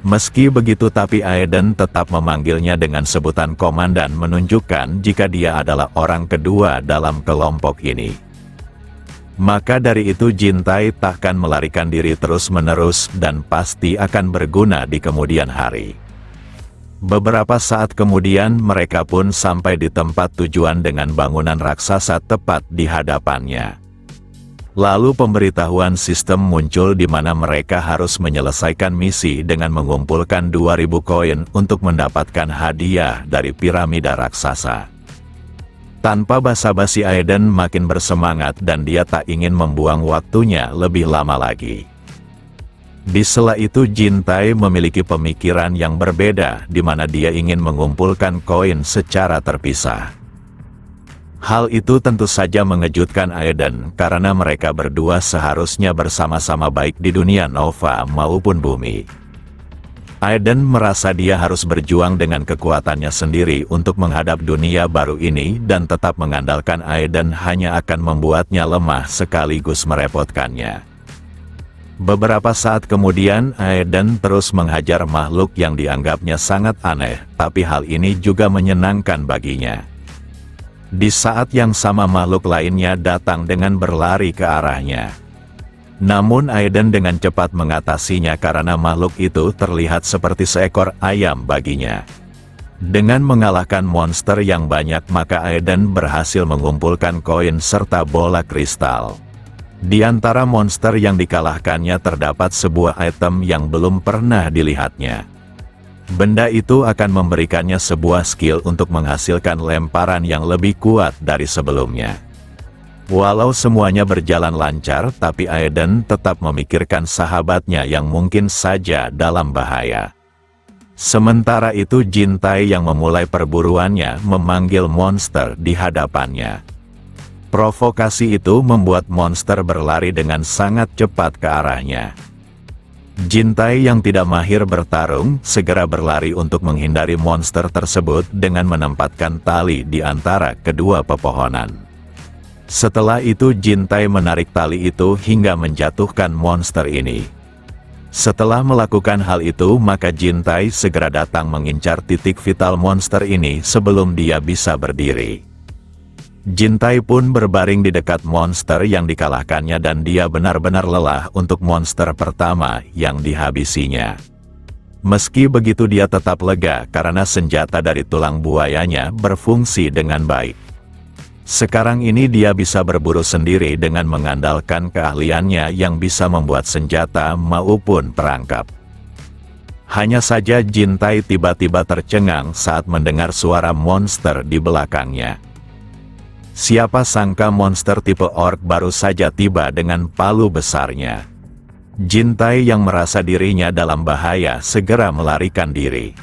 Meski begitu tapi Aiden tetap memanggilnya dengan sebutan komandan, menunjukkan jika dia adalah orang kedua dalam kelompok ini. Maka dari itu Jin Tai takkan melarikan diri terus-menerus dan pasti akan berguna di kemudian hari. Beberapa saat kemudian mereka pun sampai di tempat tujuan dengan bangunan raksasa tepat di hadapannya. Lalu pemberitahuan sistem muncul di mana mereka harus menyelesaikan misi dengan mengumpulkan 2000 koin untuk mendapatkan hadiah dari piramida raksasa. Tanpa basa-basi Aiden makin bersemangat dan dia tak ingin membuang waktunya lebih lama lagi. Di sela itu Jintai memiliki pemikiran yang berbeda di mana dia ingin mengumpulkan koin secara terpisah. Hal itu tentu saja mengejutkan Aiden karena mereka berdua seharusnya bersama-sama baik di dunia Nova maupun bumi. Aiden merasa dia harus berjuang dengan kekuatannya sendiri untuk menghadap dunia baru ini dan tetap mengandalkan Aiden hanya akan membuatnya lemah sekaligus merepotkannya. Beberapa saat kemudian Aiden terus menghajar makhluk yang dianggapnya sangat aneh, tapi hal ini juga menyenangkan baginya. Di saat yang sama makhluk lainnya datang dengan berlari ke arahnya. Namun Aiden dengan cepat mengatasinya karena makhluk itu terlihat seperti seekor ayam baginya. Dengan mengalahkan monster yang banyak maka Aiden berhasil mengumpulkan koin serta bola kristal. Di antara monster yang dikalahkannya terdapat sebuah item yang belum pernah dilihatnya. Benda itu akan memberikannya sebuah skill untuk menghasilkan lemparan yang lebih kuat dari sebelumnya. Walau semuanya berjalan lancar, tapi Aiden tetap memikirkan sahabatnya yang mungkin saja dalam bahaya. Sementara itu Jintai yang memulai perburuannya memanggil monster di hadapannya. Provokasi itu membuat monster berlari dengan sangat cepat ke arahnya. Jintai yang tidak mahir bertarung, segera berlari untuk menghindari monster tersebut dengan menempatkan tali di antara kedua pepohonan. Setelah itu Jintai menarik tali itu hingga menjatuhkan monster ini. Setelah melakukan hal itu maka Jintai segera datang mengincar titik vital monster ini sebelum dia bisa berdiri. Jintai pun berbaring di dekat monster yang dikalahkannya dan dia benar-benar lelah untuk monster pertama yang dihabisinya. Meski begitu dia tetap lega karena senjata dari tulang buayanya berfungsi dengan baik. Sekarang ini dia bisa berburu sendiri dengan mengandalkan keahliannya yang bisa membuat senjata maupun perangkap. Hanya saja Jintai tiba-tiba tercengang saat mendengar suara monster di belakangnya. Siapa sangka monster tipe orc baru saja tiba dengan palu besarnya. Jintai yang merasa dirinya dalam bahaya segera melarikan diri.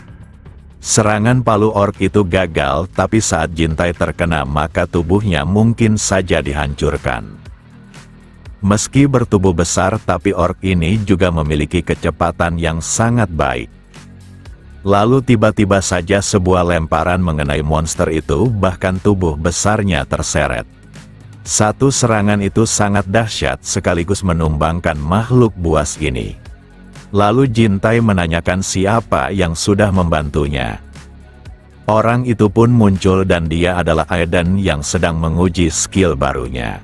Serangan palu orc itu gagal, tapi saat Jintai terkena maka tubuhnya mungkin saja dihancurkan. Meski bertubuh besar tapi orc ini juga memiliki kecepatan yang sangat baik. Lalu tiba-tiba saja sebuah lemparan mengenai monster itu, bahkan tubuh besarnya terseret. Satu serangan itu sangat dahsyat sekaligus menumbangkan makhluk buas ini. Lalu Jintai menanyakan siapa yang sudah membantunya. Orang itu pun muncul dan dia adalah Aiden yang sedang menguji skill barunya.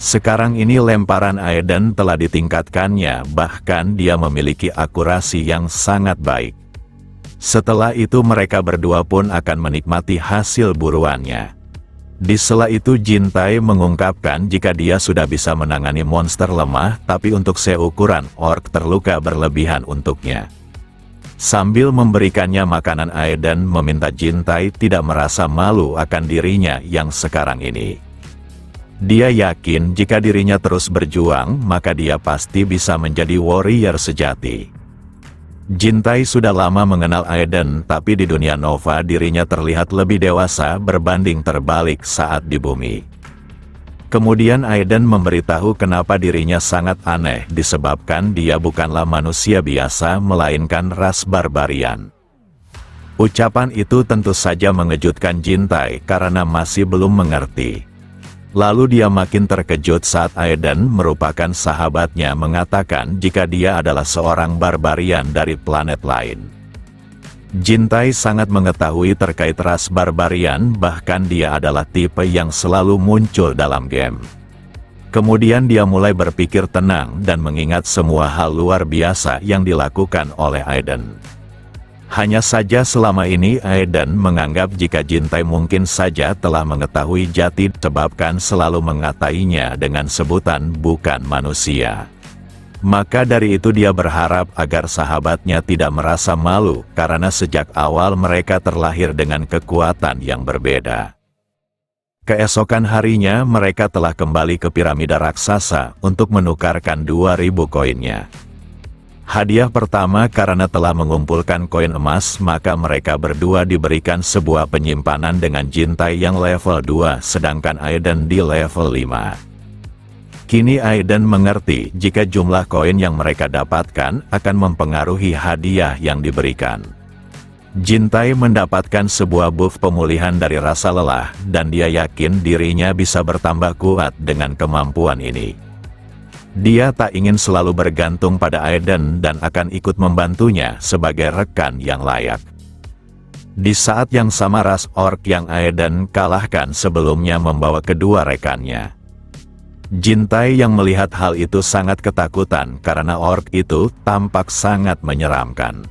Sekarang ini lemparan Aiden telah ditingkatkannya, bahkan dia memiliki akurasi yang sangat baik. Setelah itu mereka berdua pun akan menikmati hasil buruannya. Di sela itu Jintai mengungkapkan jika dia sudah bisa menangani monster lemah, tapi untuk seukuran orc terluka berlebihan untuknya. Sambil memberikannya makanan Aiden meminta Jintai tidak merasa malu akan dirinya yang sekarang ini. Dia yakin jika dirinya terus berjuang, maka dia pasti bisa menjadi warrior sejati. Jintai sudah lama mengenal Aiden, tapi di dunia Nova dirinya terlihat lebih dewasa berbanding terbalik saat di bumi. Kemudian Aiden memberitahu kenapa dirinya sangat aneh disebabkan dia bukanlah manusia biasa melainkan ras barbarian. Ucapan itu tentu saja mengejutkan Jintai karena masih belum mengerti. Lalu dia makin terkejut saat Aiden merupakan sahabatnya mengatakan jika dia adalah seorang barbarian dari planet lain. Jintai sangat mengetahui terkait ras barbarian, bahkan dia adalah tipe yang selalu muncul dalam game. Kemudian dia mulai berpikir tenang dan mengingat semua hal luar biasa yang dilakukan oleh Aiden. Hanya saja selama ini Aiden menganggap jika Jintai mungkin saja telah mengetahui jati sebabkan selalu mengatainya dengan sebutan bukan manusia. Maka dari itu dia berharap agar sahabatnya tidak merasa malu karena sejak awal mereka terlahir dengan kekuatan yang berbeda. Keesokan harinya mereka telah kembali ke piramida raksasa untuk menukarkan 2.000 koinnya. Hadiah pertama karena telah mengumpulkan koin emas maka mereka berdua diberikan sebuah penyimpanan dengan Jintai yang level 2 sedangkan Aiden di level 5. Kini Aiden mengerti jika jumlah koin yang mereka dapatkan akan mempengaruhi hadiah yang diberikan. Jintai mendapatkan sebuah buff pemulihan dari rasa lelah dan dia yakin dirinya bisa bertambah kuat dengan kemampuan ini. Dia tak ingin selalu bergantung pada Aiden dan akan ikut membantunya sebagai rekan yang layak. Di saat yang sama ras orc yang Aiden kalahkan sebelumnya membawa kedua rekannya. Jintai yang melihat hal itu sangat ketakutan karena orc itu tampak sangat menyeramkan.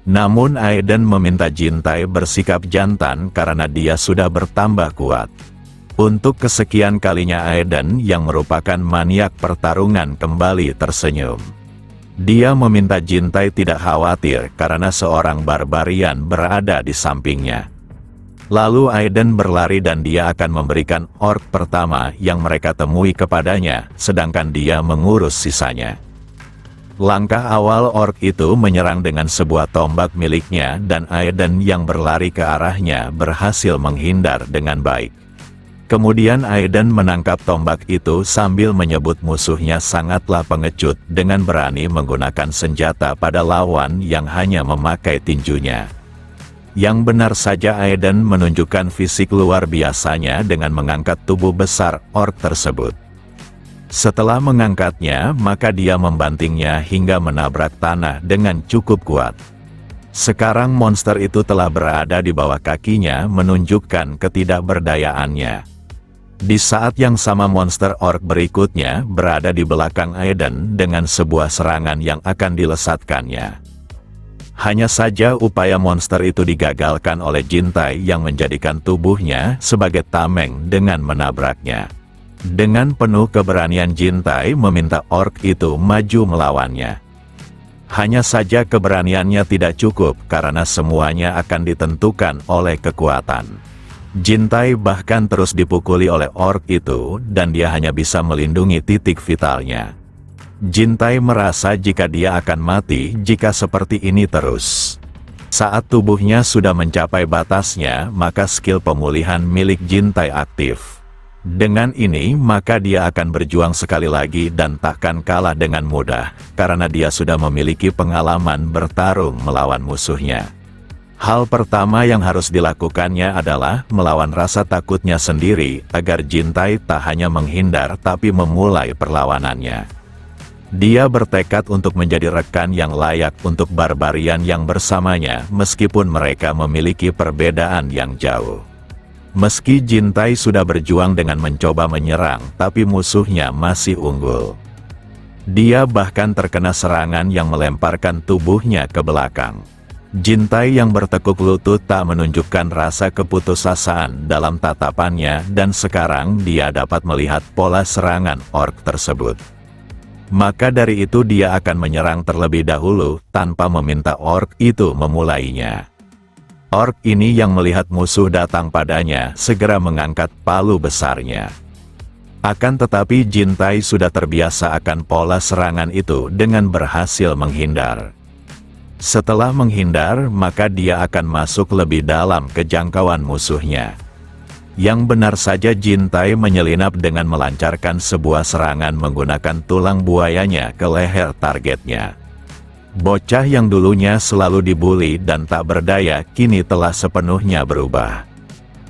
Namun Aiden meminta Jintai bersikap jantan karena dia sudah bertambah kuat. Untuk kesekian kalinya Aiden yang merupakan maniak pertarungan kembali tersenyum. Dia meminta Jintai tidak khawatir karena seorang barbarian berada di sampingnya. Lalu Aiden berlari dan dia akan memberikan orc pertama yang mereka temui kepadanya, sedangkan dia mengurus sisanya. Langkah awal orc itu menyerang dengan sebuah tombak miliknya dan Aiden yang berlari ke arahnya berhasil menghindar dengan baik. Kemudian Aiden menangkap tombak itu sambil menyebut musuhnya sangatlah pengecut dengan berani menggunakan senjata pada lawan yang hanya memakai tinjunya. Yang benar saja Aiden menunjukkan fisik luar biasanya dengan mengangkat tubuh besar orc tersebut. Setelah mengangkatnya, maka dia membantingnya hingga menabrak tanah dengan cukup kuat. Sekarang monster itu telah berada di bawah kakinya menunjukkan ketidakberdayaannya. Di saat yang sama monster orc berikutnya berada di belakang Aiden dengan sebuah serangan yang akan dilesatkannya. Hanya saja upaya monster itu digagalkan oleh Jintai yang menjadikan tubuhnya sebagai tameng dengan menabraknya. Dengan penuh keberanian Jintai meminta orc itu maju melawannya. Hanya saja keberaniannya tidak cukup karena semuanya akan ditentukan oleh kekuatan. Jintai bahkan terus dipukuli oleh orc itu dan dia hanya bisa melindungi titik vitalnya. Jintai merasa jika dia akan mati jika seperti ini terus. Saat tubuhnya sudah mencapai batasnya, maka skill pemulihan milik Jintai aktif. Dengan ini, maka dia akan berjuang sekali lagi dan takkan kalah dengan mudah, karena dia sudah memiliki pengalaman bertarung melawan musuhnya. Hal pertama yang harus dilakukannya adalah melawan rasa takutnya sendiri, agar Jintai tak hanya menghindar tapi memulai perlawanannya. Dia bertekad untuk menjadi rekan yang layak untuk barbarian yang bersamanya, meskipun mereka memiliki perbedaan yang jauh. Meski Jintai sudah berjuang dengan mencoba menyerang, tapi musuhnya masih unggul. Dia bahkan terkena serangan yang melemparkan tubuhnya ke belakang. Jintai yang bertekuk lutut tak menunjukkan rasa keputusasaan dalam tatapannya dan sekarang dia dapat melihat pola serangan orc tersebut. Maka dari itu dia akan menyerang terlebih dahulu tanpa meminta orc itu memulainya. Orc ini yang melihat musuh datang padanya segera mengangkat palu besarnya. Akan tetapi Jintai sudah terbiasa akan pola serangan itu dengan berhasil menghindar. Setelah menghindar, maka dia akan masuk lebih dalam ke jangkauan musuhnya. Yang benar saja Jintai menyelinap dengan melancarkan sebuah serangan menggunakan tulang buayanya ke leher targetnya. Bocah yang dulunya selalu dibuli dan tak berdaya kini telah sepenuhnya berubah.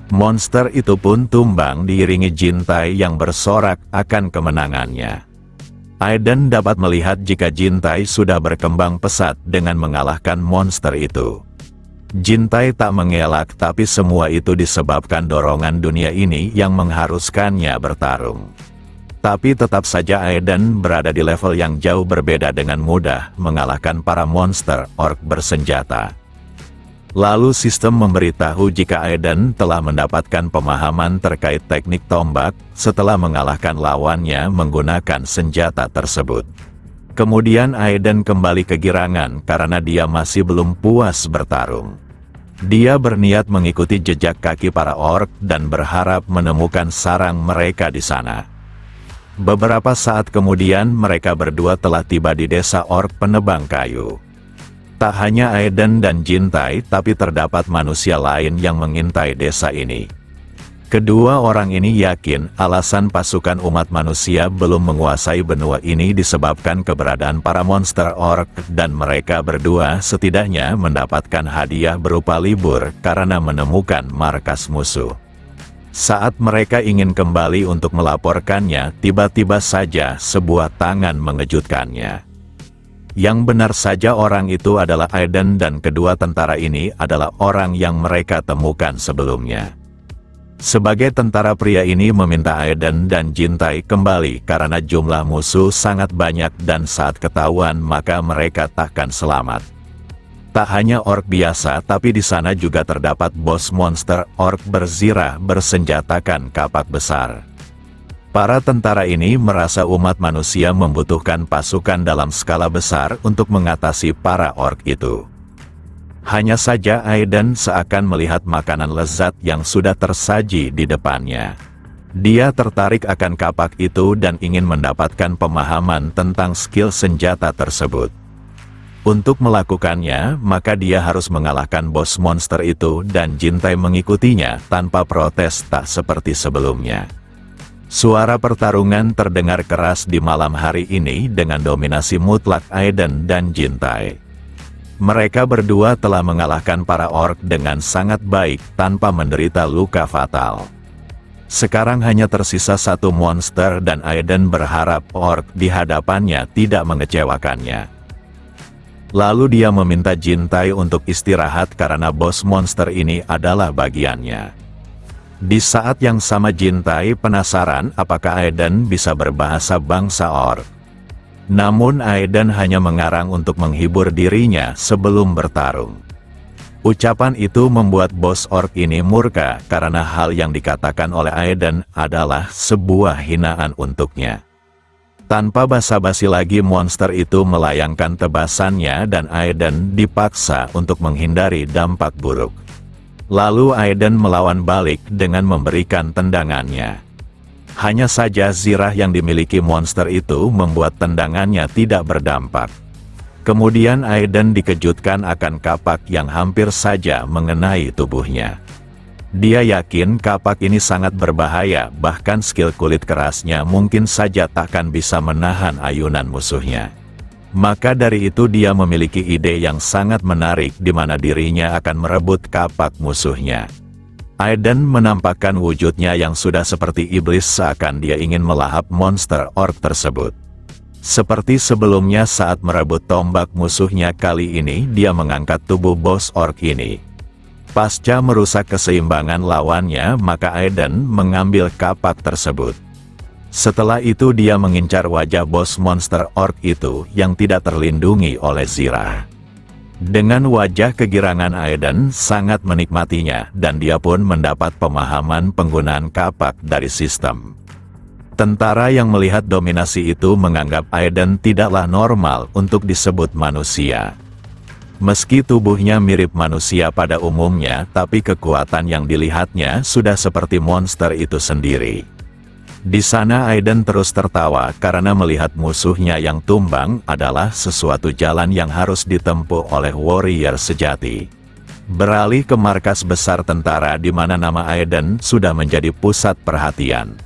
Monster itu pun tumbang diiringi Jintai yang bersorak akan kemenangannya. Aiden dapat melihat jika Jintai sudah berkembang pesat dengan mengalahkan monster itu. Jintai tak mengelak tapi semua itu disebabkan dorongan dunia ini yang mengharuskannya bertarung. Tapi tetap saja Aiden berada di level yang jauh berbeda dengan mudah mengalahkan para monster orc bersenjata. Lalu sistem memberitahu jika Aiden telah mendapatkan pemahaman terkait teknik tombak setelah mengalahkan lawannya menggunakan senjata tersebut. Kemudian Aiden kembali kegirangan karena dia masih belum puas bertarung. Dia berniat mengikuti jejak kaki para orc dan berharap menemukan sarang mereka di sana. Beberapa saat kemudian mereka berdua telah tiba di desa orc penebang kayu. Tak hanya Aiden dan Jintai, tapi terdapat manusia lain yang mengintai desa ini. Kedua orang ini yakin alasan pasukan umat manusia belum menguasai benua ini disebabkan keberadaan para monster orc, dan mereka berdua setidaknya mendapatkan hadiah berupa libur karena menemukan markas musuh. Saat mereka ingin kembali untuk melaporkannya, tiba-tiba saja sebuah tangan mengejutkannya. Yang benar saja orang itu adalah Aiden, dan kedua tentara ini adalah orang yang mereka temukan sebelumnya. Sebagai tentara, pria ini meminta Aiden dan Jintai kembali karena jumlah musuh sangat banyak dan saat ketahuan maka mereka takkan selamat. Tak hanya orc biasa, tapi di sana juga terdapat bos monster orc berzirah bersenjatakan kapak besar. Para tentara ini merasa umat manusia membutuhkan pasukan dalam skala besar untuk mengatasi para orc itu. Hanya saja Aiden seakan melihat makanan lezat yang sudah tersaji di depannya. Dia tertarik akan kapak itu dan ingin mendapatkan pemahaman tentang skill senjata tersebut. Untuk melakukannya, maka dia harus mengalahkan bos monster itu, dan Jintai mengikutinya tanpa protes, tak seperti sebelumnya. Suara pertarungan terdengar keras di malam hari ini dengan dominasi mutlak Aiden dan Jintai. Mereka berdua telah mengalahkan para orc dengan sangat baik tanpa menderita luka fatal. Sekarang hanya tersisa satu monster dan Aiden berharap orc di hadapannya tidak mengecewakannya. Lalu dia meminta Jintai untuk istirahat karena bos monster ini adalah bagiannya. Di saat yang sama Jintai penasaran apakah Aiden bisa berbahasa bangsa orc. Namun Aiden hanya mengarang untuk menghibur dirinya sebelum bertarung. Ucapan itu membuat bos orc ini murka karena hal yang dikatakan oleh Aiden adalah sebuah hinaan untuknya. Tanpa basa-basi lagi monster itu melayangkan tebasannya dan Aiden dipaksa untuk menghindari dampak buruk. Lalu Aiden melawan balik dengan memberikan tendangannya. Hanya saja zirah yang dimiliki monster itu membuat tendangannya tidak berdampak. Kemudian Aiden dikejutkan akan kapak yang hampir saja mengenai tubuhnya. Dia yakin kapak ini sangat berbahaya, bahkan skill kulit kerasnya mungkin saja takkan bisa menahan ayunan musuhnya. Maka dari itu dia memiliki ide yang sangat menarik di mana dirinya akan merebut kapak musuhnya. Aiden menampakkan wujudnya yang sudah seperti iblis seakan dia ingin melahap monster orc tersebut. Seperti sebelumnya saat merebut tombak musuhnya, kali ini dia mengangkat tubuh bos orc ini. Pasca merusak keseimbangan lawannya, maka Aiden mengambil kapak tersebut. Setelah itu dia mengincar wajah bos monster orc itu yang tidak terlindungi oleh zirah. Dengan wajah kegirangan Aiden sangat menikmatinya dan dia pun mendapat pemahaman penggunaan kapak dari sistem. Tentara yang melihat dominasi itu menganggap Aiden tidaklah normal untuk disebut manusia. Meski tubuhnya mirip manusia pada umumnya, tapi kekuatan yang dilihatnya sudah seperti monster itu sendiri. Di sana Aiden terus tertawa karena melihat musuhnya yang tumbang adalah sesuatu jalan yang harus ditempuh oleh warrior sejati. Beralih ke markas besar tentara di mana nama Aiden sudah menjadi pusat perhatian.